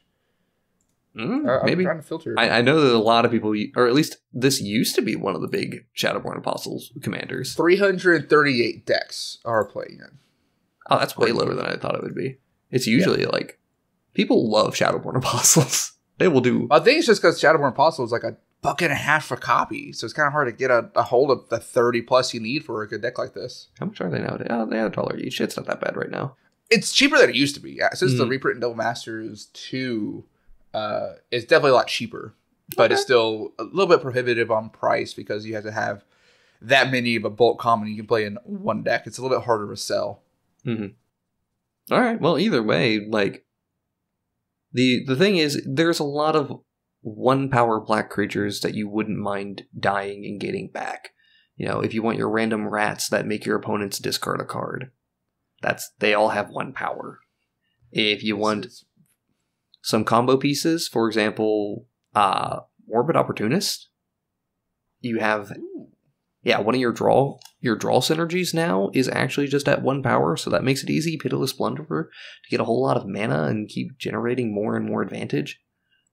Maybe. I'm trying to filter. I know that a lot of people, or at least this used to be one of the big Shadowborn Apostles commanders. 338 decks are playing it. Oh, that's way lower than I thought it would be. It's usually like, people love Shadowborn Apostles. They will do. I think it's just because Shadowborn Apostle is like $1.50 a copy, so it's kind of hard to get a hold of the 30 plus you need for a good deck like this. How much are they nowadays? Oh, they're $1 each. It's not that bad right now. It's cheaper than it used to be. Since the reprint in Double Masters 2, it's definitely a lot cheaper, but it's still a little bit prohibitive on price because you have to have that many of a bulk common you can play in one deck. It's a little bit harder to sell. Mm-hmm. All right. Well, either way, like the thing is, there's a lot of 1-power black creatures that you wouldn't mind dying and getting back. You know, if you want your random rats that make your opponents discard a card, they all have 1 power. If you want some combo pieces, for example, Morbid Opportunist, you have one of your draw synergies now is actually just at 1 power, so that makes it easy, Pitiless Plunderer, to get a whole lot of mana and keep generating more and more advantage.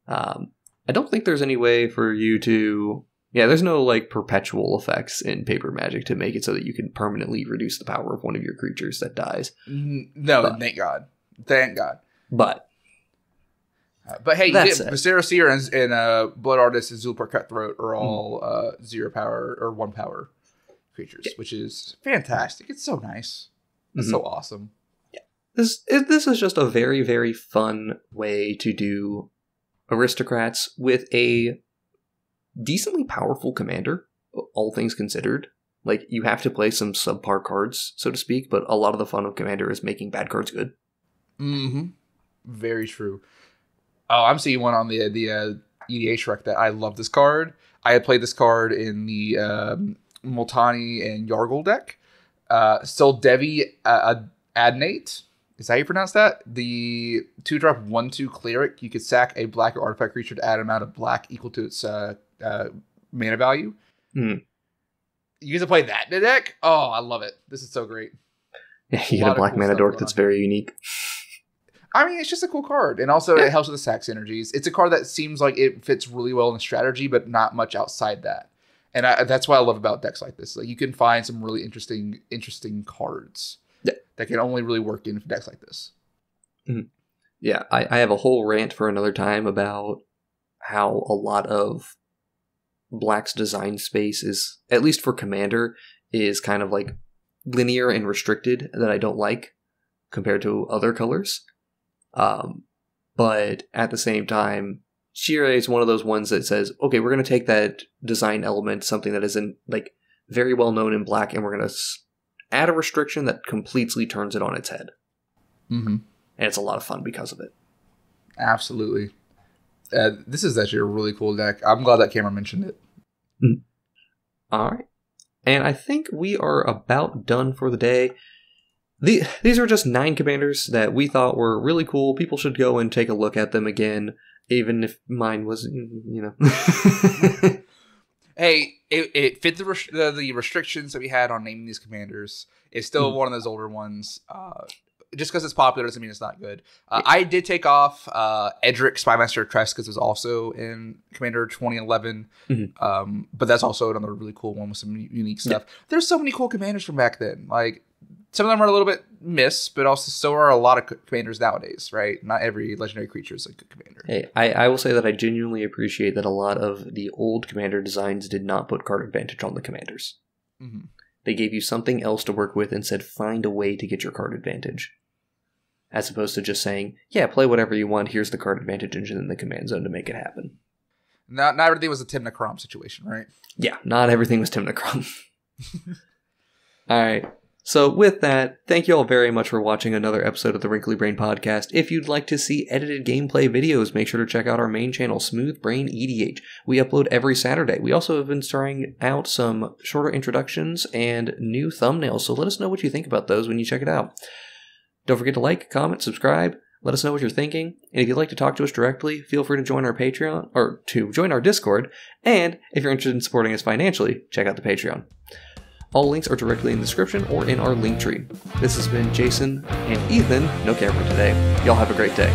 I don't think there's any way for you to... Yeah, there's no like perpetual effects in Paper Magic to make it so that you can permanently reduce the power of one of your creatures that dies. No, thank God. Thank God. But hey, Viscera Seer and Blood Artist and Zulaport Cutthroat are all 0 power or 1 power creatures, which is fantastic. It's so nice. It's so awesome. Yeah. This is just a very, very fun way to do Aristocrats with a decently powerful commander, all things considered. Like, you have to play some subpar cards, so to speak, but a lot of the fun of Commander is making bad cards good. Mm-hmm. Very true. Oh, I'm seeing one on the EDH rec that I love this card. I had played this card in the Multani and Yargle deck. Still Devi Adnate. Is that how you pronounce that? The 2-drop 1/2 cleric. You could sack a black or artifact creature to add an amount of black equal to its mana value. Mm. You guys have played that in the deck? Oh, I love it. This is so great. Yeah, you get a black mana dork that's very unique. I mean, it's just a cool card. And also, it helps with the sack synergies. It's a card that seems like it fits really well in the strategy, but not much outside that. And that's what I love about decks like this. Like, you can find some really interesting cards that can only really work in decks like this. Mm-hmm. Yeah, I have a whole rant for another time about how a lot of Black's design space is, at least for Commander, is kind of like linear and restricted that I don't like compared to other colors. But at the same time, Shirei is one of those ones that says, okay, we're going to take that design element, something that isn't like very well known in Black, and we're going to add a restriction that completely turns it on its head. Mm-hmm. And it's a lot of fun because of it. Absolutely. This is actually a really cool deck. I'm glad that Cameron mentioned it. Mm. All right. And I think we are about done for the day. These are just 9 commanders that we thought were really cool. People should go and take a look at them again, even if mine was, Hey, it fit the restrictions that we had on naming these commanders. It's still one of those older ones. Just because it's popular doesn't mean it's not good. I did take off Edric, Spymaster Tresk, because it was also in Commander 2011. Mm-hmm. But that's also another really cool one with some unique stuff. Yeah. There's so many cool commanders from back then. Like, some of them are a little bit missed, but also so are a lot of commanders nowadays, right? Not every legendary creature is a good commander. Hey, I will say that I genuinely appreciate that a lot of the old commander designs did not put card advantage on the commanders. Mm-hmm. They gave you something else to work with and said, find a way to get your card advantage. As opposed to just saying, yeah, play whatever you want, here's the card advantage engine in the command zone to make it happen. Not everything was a Tim Necrom situation, right? Yeah, not everything was Tim Necrom. Alright, so with that, thank you all very much for watching another episode of the Wrinkly Brain Podcast. If you'd like to see edited gameplay videos, make sure to check out our main channel, Smooth Brain EDH. We upload every Saturday. We also have been trying out some shorter introductions and new thumbnails, so let us know what you think about those when you check it out. Don't forget to like, comment, subscribe. Let us know what you're thinking. And if you'd like to talk to us directly, feel free to join our Patreon, or to join our Discord. And if you're interested in supporting us financially, check out the Patreon. All links are directly in the description or in our link tree. This has been Jason and Ethan, no camera today. Y'all have a great day.